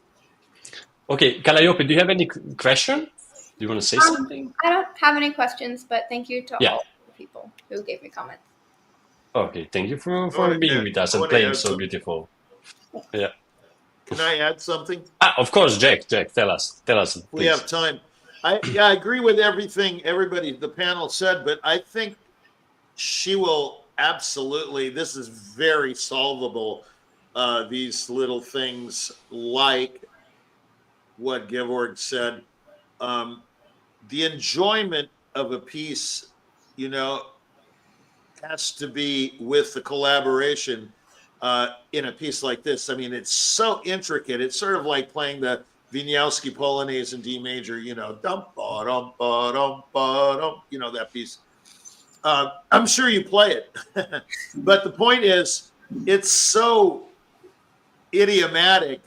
Okay, Calliope, do you have any question? Do you want to say something? I don't have any questions, but thank you to Yeah. all the people who gave me comments. Okay, thank you for wanna being add- with us I and wanna playing add so some- beautiful. Yeah. Can I add something? Of course, Jack, tell us, please. We have time. I agree with everything the panel said, but I think she will absolutely. This is very solvable. These little things, like what Georg said, the enjoyment of a piece, has to be with the collaboration in a piece like this. I mean, it's so intricate. It's sort of like playing the Wieniawski Polonaise in D major, dum ba dum ba dum ba dum, that piece. I'm sure you play it, but the point is, it's so idiomatic.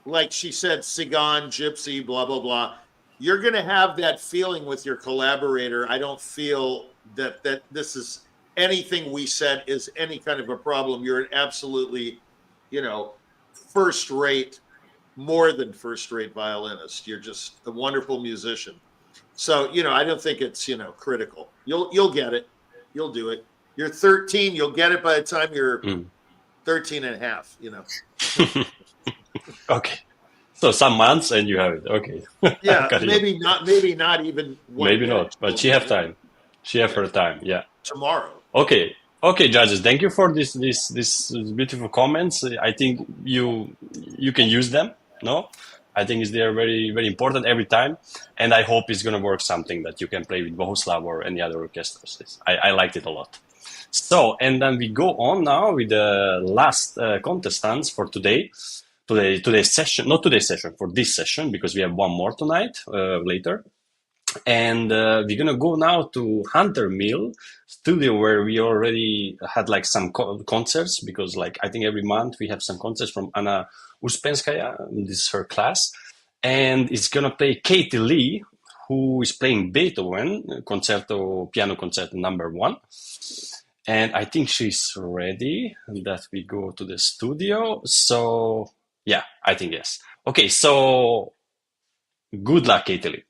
Like she said, Sigan, Gypsy, blah blah blah. You're going to have that feeling with your collaborator. I don't feel that this is anything we said is any kind of a problem. You're an absolutely, first rate, more than first rate violinist. You're just a wonderful musician. So, I don't think it's, critical. You'll get it. You'll do it. You're 13. You'll get it by the time you're 13 and a half, Okay. So some months and you have it. Okay. Yeah, maybe not even one Maybe minute. not, but she have time. She have her time. Yeah. Tomorrow. Okay. Okay, judges, thank you for this beautiful comments. I think you can use them. No, I think they are very very important every time, and I hope it's gonna work something that you can play with Bohuslav or any other orchestras. I liked it a lot. So, and then we go on now with the last contestants for today. Today's session, not today's session, for this session, because we have one more tonight later. And we're gonna go now to Hunter Mill studio, where we already had like some concerts, because like I think every month we have some concerts from Anna Uspenskaya. This is her class, and it's gonna play Katie Lee, who is playing Beethoven Piano Concerto number 1. And I think she's ready that we go to the studio. So yeah, I think yes. Okay, so good luck, Katie Lee.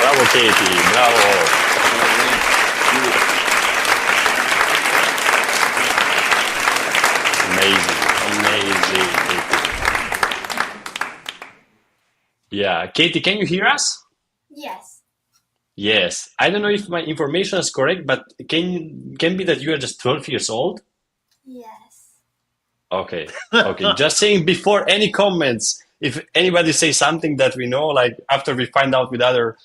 Bravo Katie, bravo. Amazing, amazing, Katie. Yeah, Katie, can you hear us? Yes. Yes. I don't know if my information is correct, but can be that you are just 12 years old? Yes. Okay. Okay. Just saying before any comments, if anybody says something that we know, like after we find out with other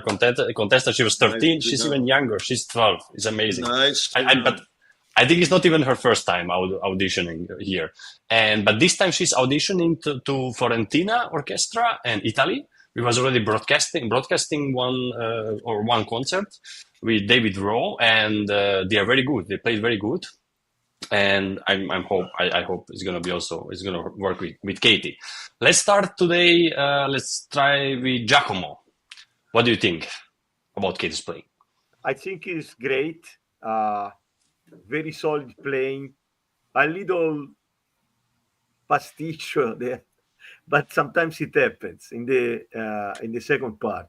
contestants, she was 13. She's even younger. She's 12. It's amazing. Nice. But I think it's not even her first time auditioning here. But this time she's auditioning to Fiorentina Orchestra and Italy. We was already broadcasting one concert with David Rowe, and they are very good. They played very good. And I hope it's gonna work with Katie. Let's start today. Let's try with Giacomo. What do you think about Katie's playing? I think it's great. Very solid playing. A little pasticcio there, but sometimes it happens in the second part.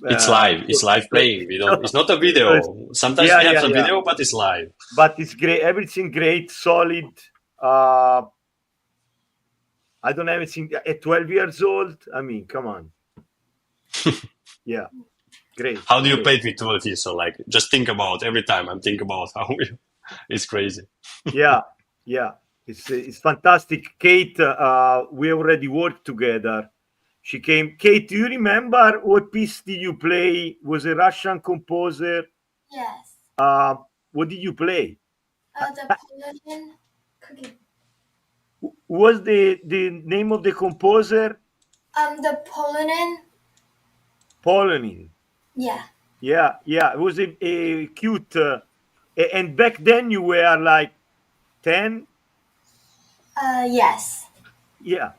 It's live. It's live playing. It's not a video. Sometimes we have some video, but it's live. But it's great. Everything great, solid. I don't have anything at 12 years old. I mean, come on. Yeah, great. How do you play it with 12 years? So, like, just think about every time I'm thinking about how it's crazy. Yeah. It's fantastic. Kate, we already worked together. She came. Kate, do you remember what piece did you play? Was a Russian composer? Yes. What did you play? The Polonian cookie. What's the name of the composer? The Polonian. Polonin. Yeah. Yeah. It was a cute. And back then you were like 10. Yes. Yeah.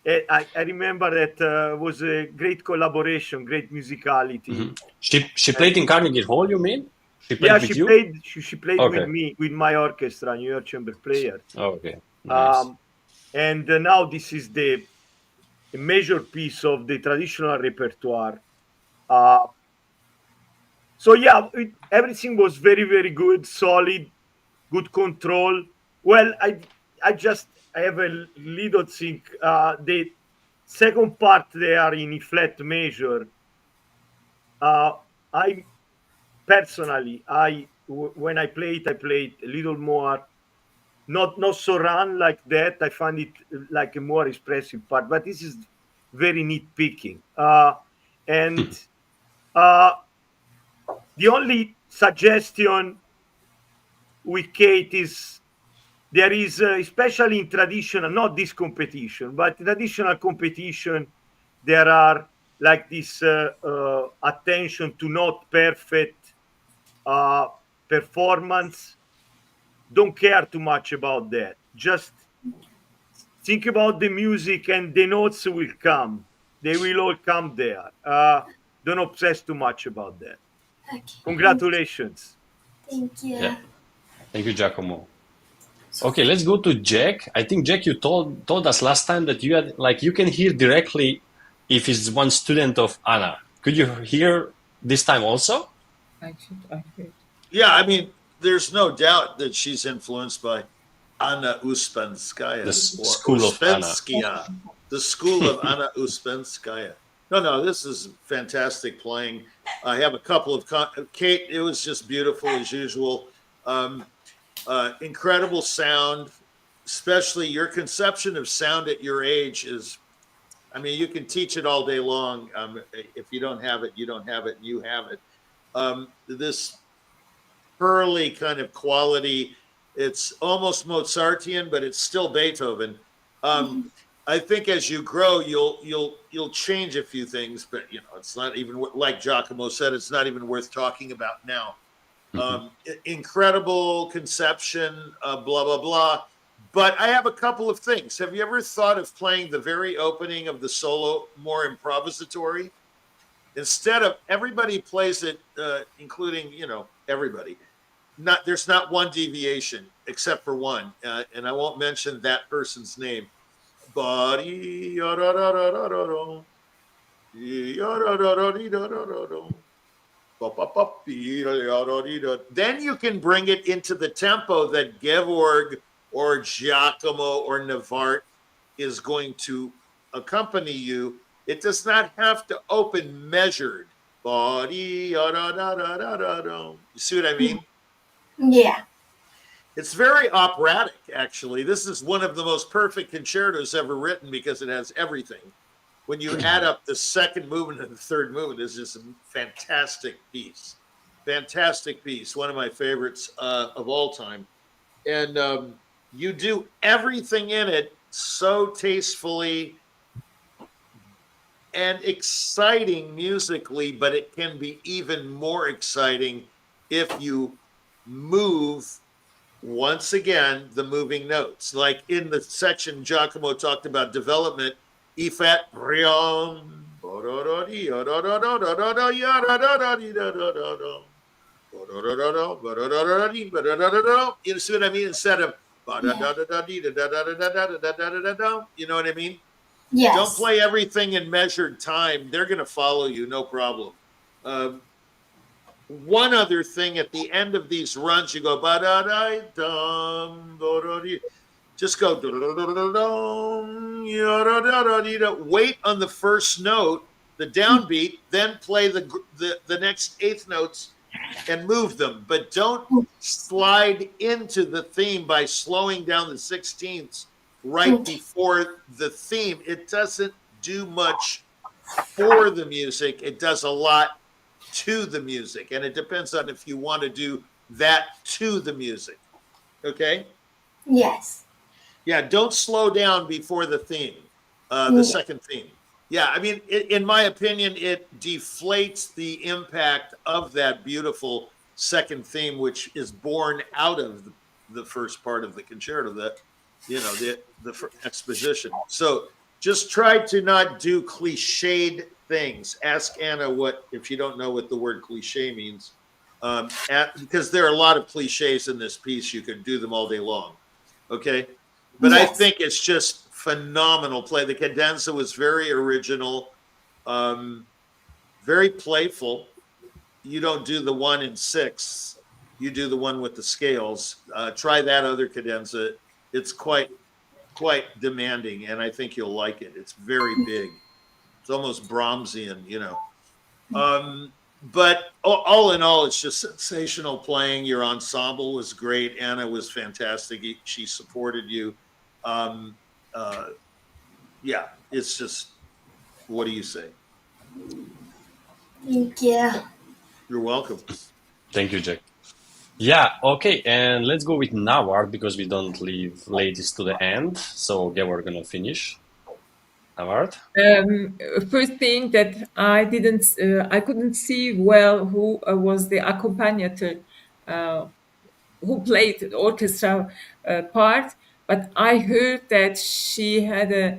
I remember that was a great collaboration, great musicality. Mm-hmm. She played in Carnegie Hall, you mean? She played with me, with my orchestra, New York Chamber Players. Oh, okay. Nice. And now this is a major piece of the traditional repertoire. So yeah, everything was very, very good, solid, good control. Well, I have a little thing. The second part there in E flat major. I personally, when I played a little more, not so run like that. I find it like a more expressive part, but this is very nitpicking. And the only suggestion with Kate is there is, especially in traditional, not this competition, but traditional competition, there are like this attention to not perfect performance. Don't care too much about that. Just think about the music and the notes will come. They will all come there. Don't obsess too much about that. Okay. Congratulations. Thank you. Yeah. Thank you, Giacomo. Okay, let's go to Jack. I think Jack, you told us last time that you had like you can hear directly if it's one student of Anna. Could you hear this time also? I heard. Yeah, I mean, there's no doubt that she's influenced by Anna Uspenskaya, The or school of Anna. Uspenskia, the school of Anna Uspenskaya. No, this is fantastic playing. I have a couple of Kate. It was just beautiful as usual. Incredible sound, especially your conception of sound at your age is. I mean, you can teach it all day long. If you don't have it, you don't have it. You have it. This pearly kind of quality. It's almost Mozartian, but it's still Beethoven. I think as you grow, you'll change a few things, but it's not even like Giacomo said. It's not even worth talking about now. Incredible conception, blah blah blah. But I have a couple of things. Have you ever thought of playing the very opening of the solo more improvisatory? Instead of everybody plays it, including everybody. There's not one deviation except for one, and I won't mention that person's name. Then you can bring it into the tempo that Georg or Giacomo or Navart is going to accompany you. It does not have to open measured. You see what I mean? Yeah. It's very operatic, actually. This is one of the most perfect concertos ever written because it has everything. When you add up the second movement and the third movement, it's just a fantastic piece. Fantastic piece. One of my favorites of all time. And you do everything in it so tastefully and exciting musically, but it can be even more exciting if you move, once again, the moving notes. Like in the section Giacomo talked about development, E flat, Brion, you see what I mean? Instead of, you know what I mean? Yes. Don't play everything in measured time. They're going to follow you, no problem. One other thing at the end of these runs, you go just go wait on the first note, the downbeat, then play the next eighth notes and move them, but don't slide into the theme by slowing down the 16ths right before the theme. It doesn't do much for the music. It does a lot to the music, and it depends on if you want to do that to the music. Okay? Yes. Yeah, don't slow down before the theme, the second theme. Yeah, I mean, in my opinion, it deflates the impact of that beautiful second theme, which is born out of the first part of the concerto, the exposition. So just try to not do cliched things. Ask Anna if you don't know what the word cliche means, because there are a lot of cliches in this piece. You can do them all day long. Okay. But yes. I think it's just phenomenal play. The cadenza was very original, very playful. You don't do the 1 in 6. You do the one with the scales. Try that other cadenza. It's quite demanding, and I think you'll like it. It's very big. It's almost Brahmsian, But all in all, it's just sensational playing. Your ensemble was great. Anna was fantastic. She supported you. Yeah, it's just, what do you say? Thank you. You're welcome. Thank you, Jack. Yeah, okay, and let's go with Nawar because we don't leave ladies to the end. So yeah, we're gonna finish. Nawar? First thing that I couldn't see well who was the accompagnator, who played the orchestra part, but I heard that she had a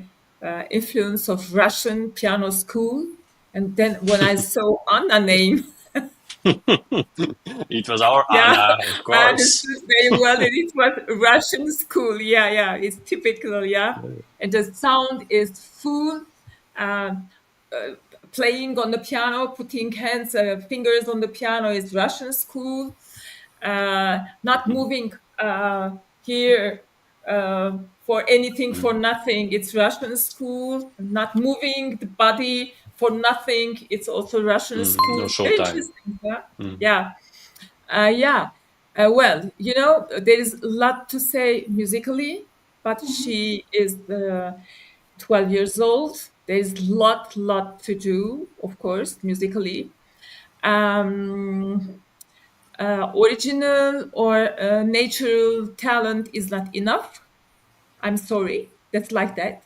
influence of Russian piano school, and then when I saw Anna name, It was our yeah, Anna, of I course. understood very well that it was Russian school. Yeah, it's typical. Yeah, and the sound is full. Uh, Playing on the piano, putting fingers on the piano is Russian school. Not moving here for anything for nothing. It's Russian school. Not moving the body for nothing. It's also Russian school. No Very showtime. interesting. Yeah. Well, there is a lot to say musically, but she is 12 years old. There's lot to do, of course, musically. Original or natural talent is not enough. I'm sorry, that's like that.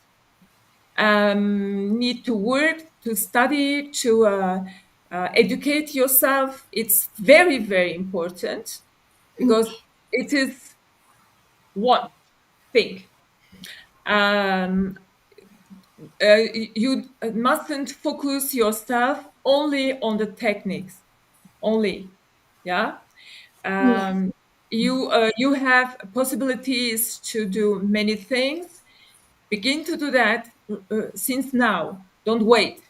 Need to work, to study, to educate yourself. It's very, very important because it is one thing. You mustn't focus yourself only on the techniques, only. Yeah. You have possibilities to do many things. Begin to do that since now. Don't wait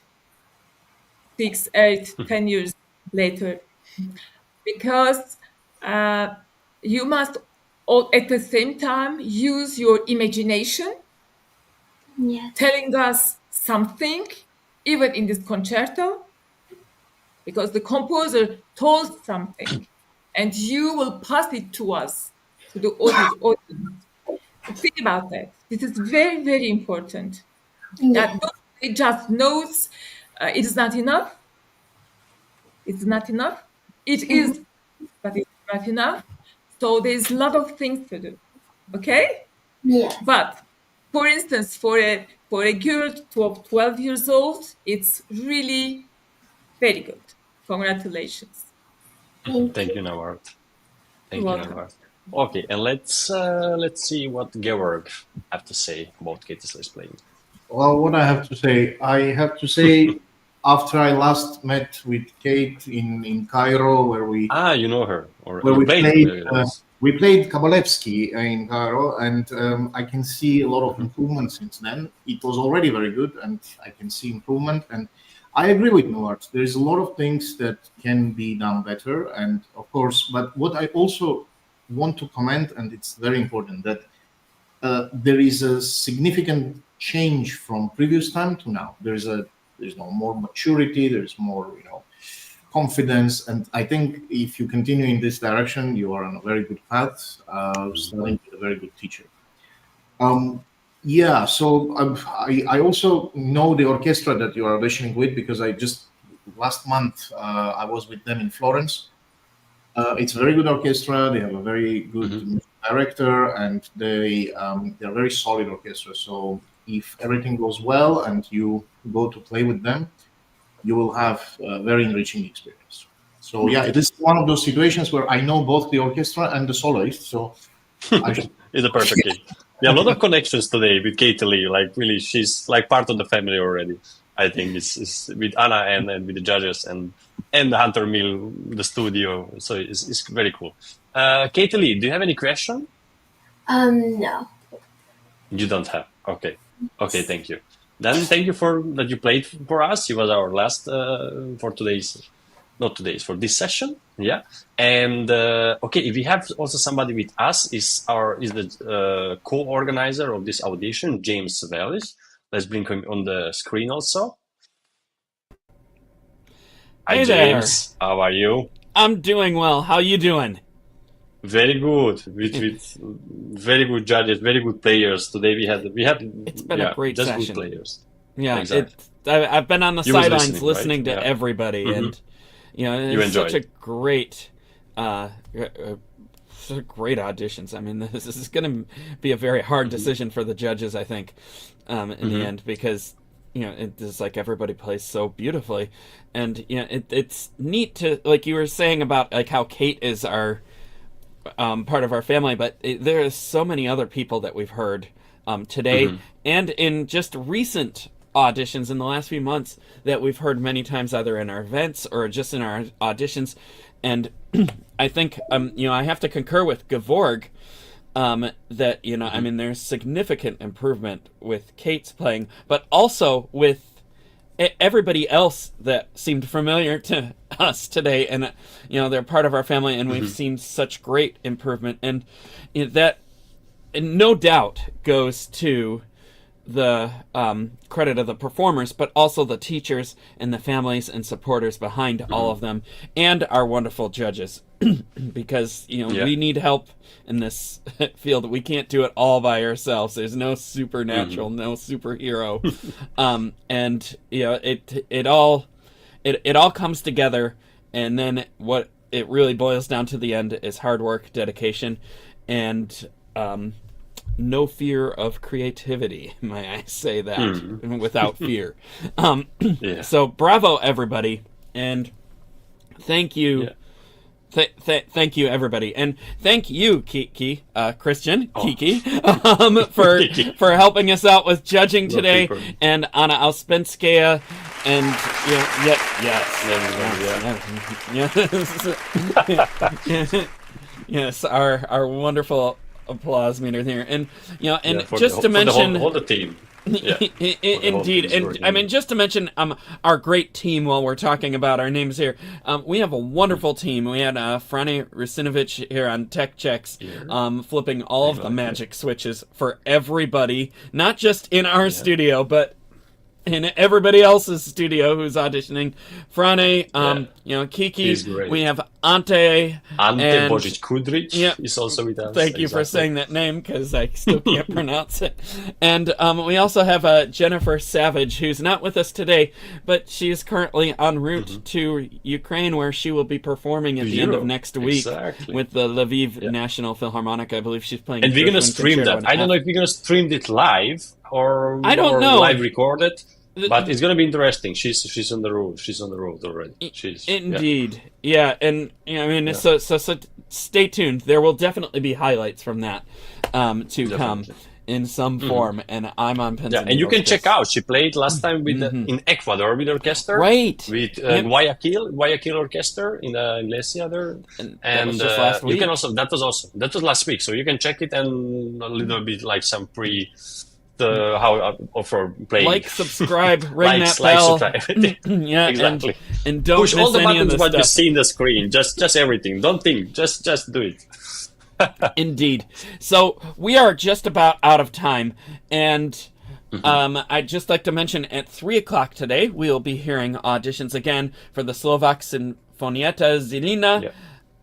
6, 8, 10 years later, because you must all at the same time use your imagination, telling us something, even in this concerto, because the composer told something, and you will pass it to us, to the audience. Think about that. This is very, very important. That it just knows it is not enough. It's not enough. It is, but it's not enough. So there's a lot of things to do. Okay? Yes. But for instance, for a girl 12 years old, it's really very good. Congratulations. Thank you, Nawar. Thank you, Nawar. Okay, and let's see what Georg have to say about Katie Slay's playing. Well, what I have to say, after I last met with Kate in Cairo, where we you know her, or where we played played Kabalevsky in Cairo, and I can see a lot of improvement since then. It was already very good, and I can see improvement. And I agree with Noart. There's a lot of things that can be done better, and of course, but what I also want to comment, and it's very important, that there is a significant change from previous time to now. There's no more maturity. There's more, confidence, and I think if you continue in this direction, you are on a very good path. Studying with a very good teacher. So I also know the orchestra that you are auditioning with, because last month I was with them in Florence. It's a very good orchestra. They have a very good music director, and they're very solid orchestra. So if everything goes well and you go to play with them, you will have a very enriching experience. So yeah, it is one of those situations where I know both the orchestra and the soloist. So it's a perfect game. There are a lot of connections today with Katie Lee. Like really, she's like part of the family already. I think it's with Anna and with the judges and the Hunter Mill, the studio. So it's very cool. Katie Lee, do you have any question? No. You don't have. Okay, thank you. Then thank you that you played for us. It was our last for this session. Yeah. And if we have also somebody with us is the co-organizer of this audition, James Wellis. Let's bring him on the screen also. Hey Hi, James. there. How are you? I'm doing well. How you doing? Very good. With very good judges, very good players. Today we had It's been a great just session. good players. Yeah, exactly. I've been on the You was sidelines listening, right? to Yeah. everybody, and You it's such a enjoyed. great great auditions. I mean, this is going to be a very hard decision for the judges, I think, in the end, because it's like everybody plays so beautifully, and it's neat to, like you were saying about like how Kate is our part of our family, but there are so many other people that we've heard today and in just recent auditions in the last few months that we've heard many times, either in our events or just in our auditions. And I think I have to concur with Gevorg that I mean, there's significant improvement with Kate's playing, but also with everybody else that seemed familiar to us today, and they're part of our family, and we've seen such great improvement, and that no doubt goes to the credit of the performers, but also the teachers and the families and supporters behind all of them, and our wonderful judges, because we need help in this field. We can't do it all by ourselves. There's no supernatural, no superhero, and it all comes together, and then what it really boils down to the end is hard work, dedication, and no fear of creativity, may I say that, without fear. So bravo, everybody, and thank you. Thank you, everybody, and thank you, Christian, Kiki, for helping us out with judging today, and Anna Alspenskaya, and yes, our wonderful applause meter here, and just to mention all the team. Yeah. Indeed, and I mean, just to mention our great team while we're talking about our names here, we have a wonderful team. We had Frane Rusinovic here on tech checks, flipping all of the magic switches for everybody, not just in our studio, but in everybody else's studio who's auditioning. Frane, Kiki, we have Ante Božić Kudrić is also with us. Thank you for saying that name, because I still can't pronounce it. And we also have Jennifer Savage, who's not with us today, but she is currently en route to Ukraine, where she will be performing at the end of next week with the Lviv National Philharmonic. I believe she's playing. And we're going to stream that. I don't know if we're going to stream it live or live recorded. But it's going to be interesting. She's on the road. She's on the road already. Indeed. Yeah. And I mean, so stay tuned. There will definitely be highlights from that come in some form. And I'm on Pennsylvania. Yeah, and you can check out. She played last time with in Ecuador with Orchestra. Right. With Guayaquil Orchestra in Lesia there. And was just last week. You can also that was last week. So you can check it and a little bit like some for playing. Subscribe, ring that bell. Yeah, exactly. And don't push all the buttons what you see in the screen. Just everything. Don't think. Just do it. Indeed. So we are just about out of time, and I'd just like to mention at 3:00 today we'll be hearing auditions again for the Slovak Sinfonietta Zilina,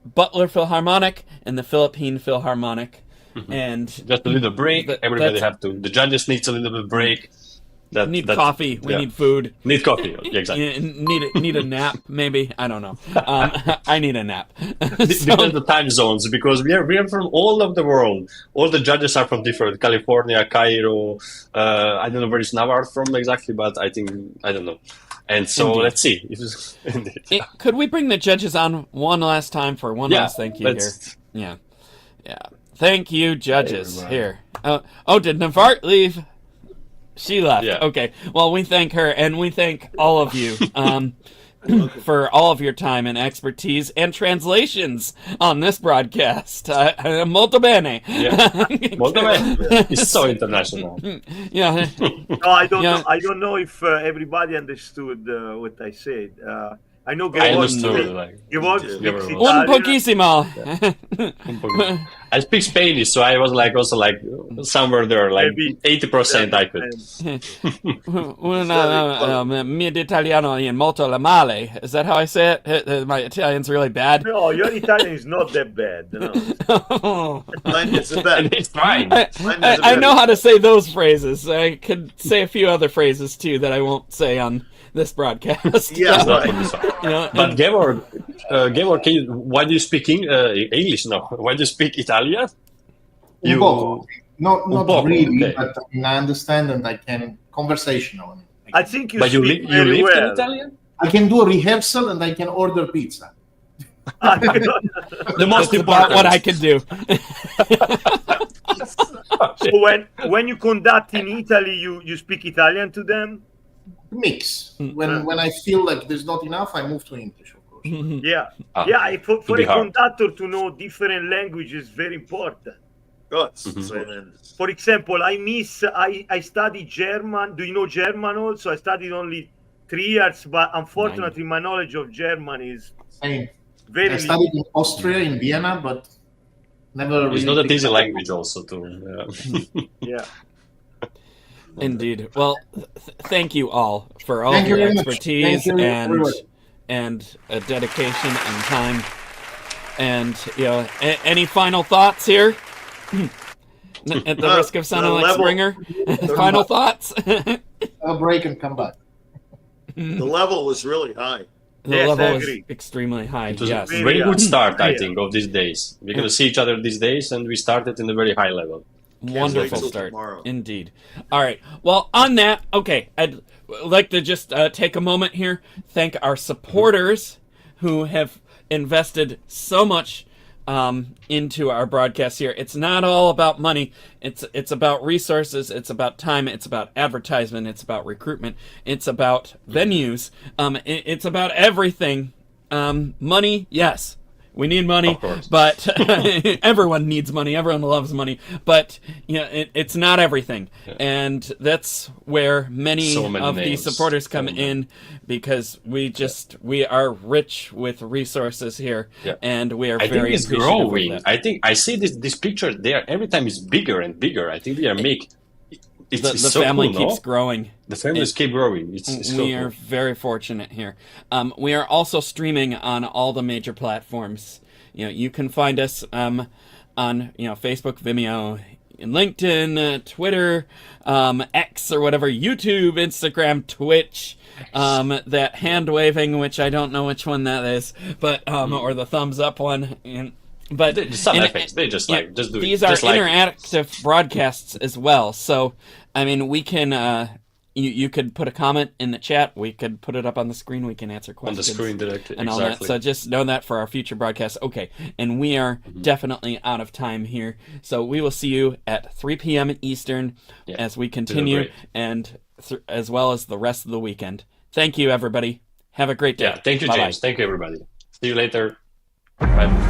Butler Philharmonic, and the Philippine Philharmonic. And just a little break. Everybody the judges needs a little bit of break. Need coffee. We need food. Need coffee. Exactly. Need a nap. Maybe, I don't know. I need a nap. Depends the time zones, because we are from all over the world. All the judges are from different California, Cairo. I don't know where is Navarre from exactly, but I don't know. And so let's see. Could we bring the judges on one last time for one last thank you here? Yeah. Thank you, judges. Here. Did Navart leave? She left. Yeah. Okay. Well, we thank her, and we thank all of you for all of your time and expertise and translations on this broadcast. Molto bene. Yeah. Molto bene. It's so international. Yeah. No, I don't know if everybody understood what I said. I know Un pochissimo. I speak Spanish, so I was also somewhere there, like 80% I could. Mio italiano è molto male. Is that how I say it? My Italian's really bad. No, your Italian is not that bad. No. Mine is bad. It's fine. I know how to say those phrases. I could say a few other phrases too that I won't say on this broadcast. Yeah, but Gevorg, Gabor, why do you speak English? No, why do you speak Italian? Un poco. Not poco, really, okay. but I understand and I can conversational. I think you But you speak live very in well. Italian? I can do a rehearsal and I can order pizza. The most That's important. about what I can do. So when you conduct in Italy, you speak Italian to them? Mix. When I feel like there's not enough, I move to English, of course. Yeah. Ah, Yeah, for be a hard. conductor to know different languages is very important. Oh, it's For example, I studied German. Do you know German also? I studied only 3 years, but unfortunately my knowledge of German is Same. very I studied in Austria, in Vienna, but never It's really not that picked easy up. language also to. yeah. Indeed. Well, thank you all for all Thank of you your very much. expertise Thank you, everyone. and dedication and time. And any final thoughts here? At the risk of sounding the like level- Springer, final thoughts. Have a break and come back. the level was really high. The Yes, I level is agree. extremely high. It was Yes. a very good start, I Yeah. think, of these days. We're going to see each other these days, and we started in a very high level. Wonderful till start. tomorrow. Indeed. All right. Well, on that, okay, I'd like to just take a moment here, thank our supporters who have invested so much into our broadcast here. It's not all about money. It's about resources. It's about time. It's about advertisement. It's about recruitment. It's about venues. It's about everything. Money, yes. We need money, Of course. but everyone needs money. Everyone loves money, but it's not everything, and that's where many So many of names. these supporters come So many. in, because we are rich with resources here, Yeah. and we are I very think it's appreciative of growing. that. I think I see this picture there every time is bigger and bigger. I think they are making. It's The so family cool, keeps no? growing. The families keep growing. It's so We are cool. very fortunate here. We are also streaming on all the major platforms. You can find us on Facebook, Vimeo, LinkedIn, Twitter, X or whatever, YouTube, Instagram, Twitch. That hand waving, which I don't know which one that is, but or the thumbs up one. But Some effects. They just do it. These are Just like it. interactive broadcasts as well. So, I mean, we can. You could put a comment in the chat. We could put it up on the screen. We can answer On questions the screen directly. and all that. Exactly. So just know that for our future broadcasts. Okay, and we are definitely out of time here. So we will see you at 3 p.m. Eastern Yeah, as we doing continue, great. and as well as the rest of the weekend. Thank you, everybody. Have a great day. Yeah. Thank you, Bye-bye. James. Thank you, everybody. See you later. Bye.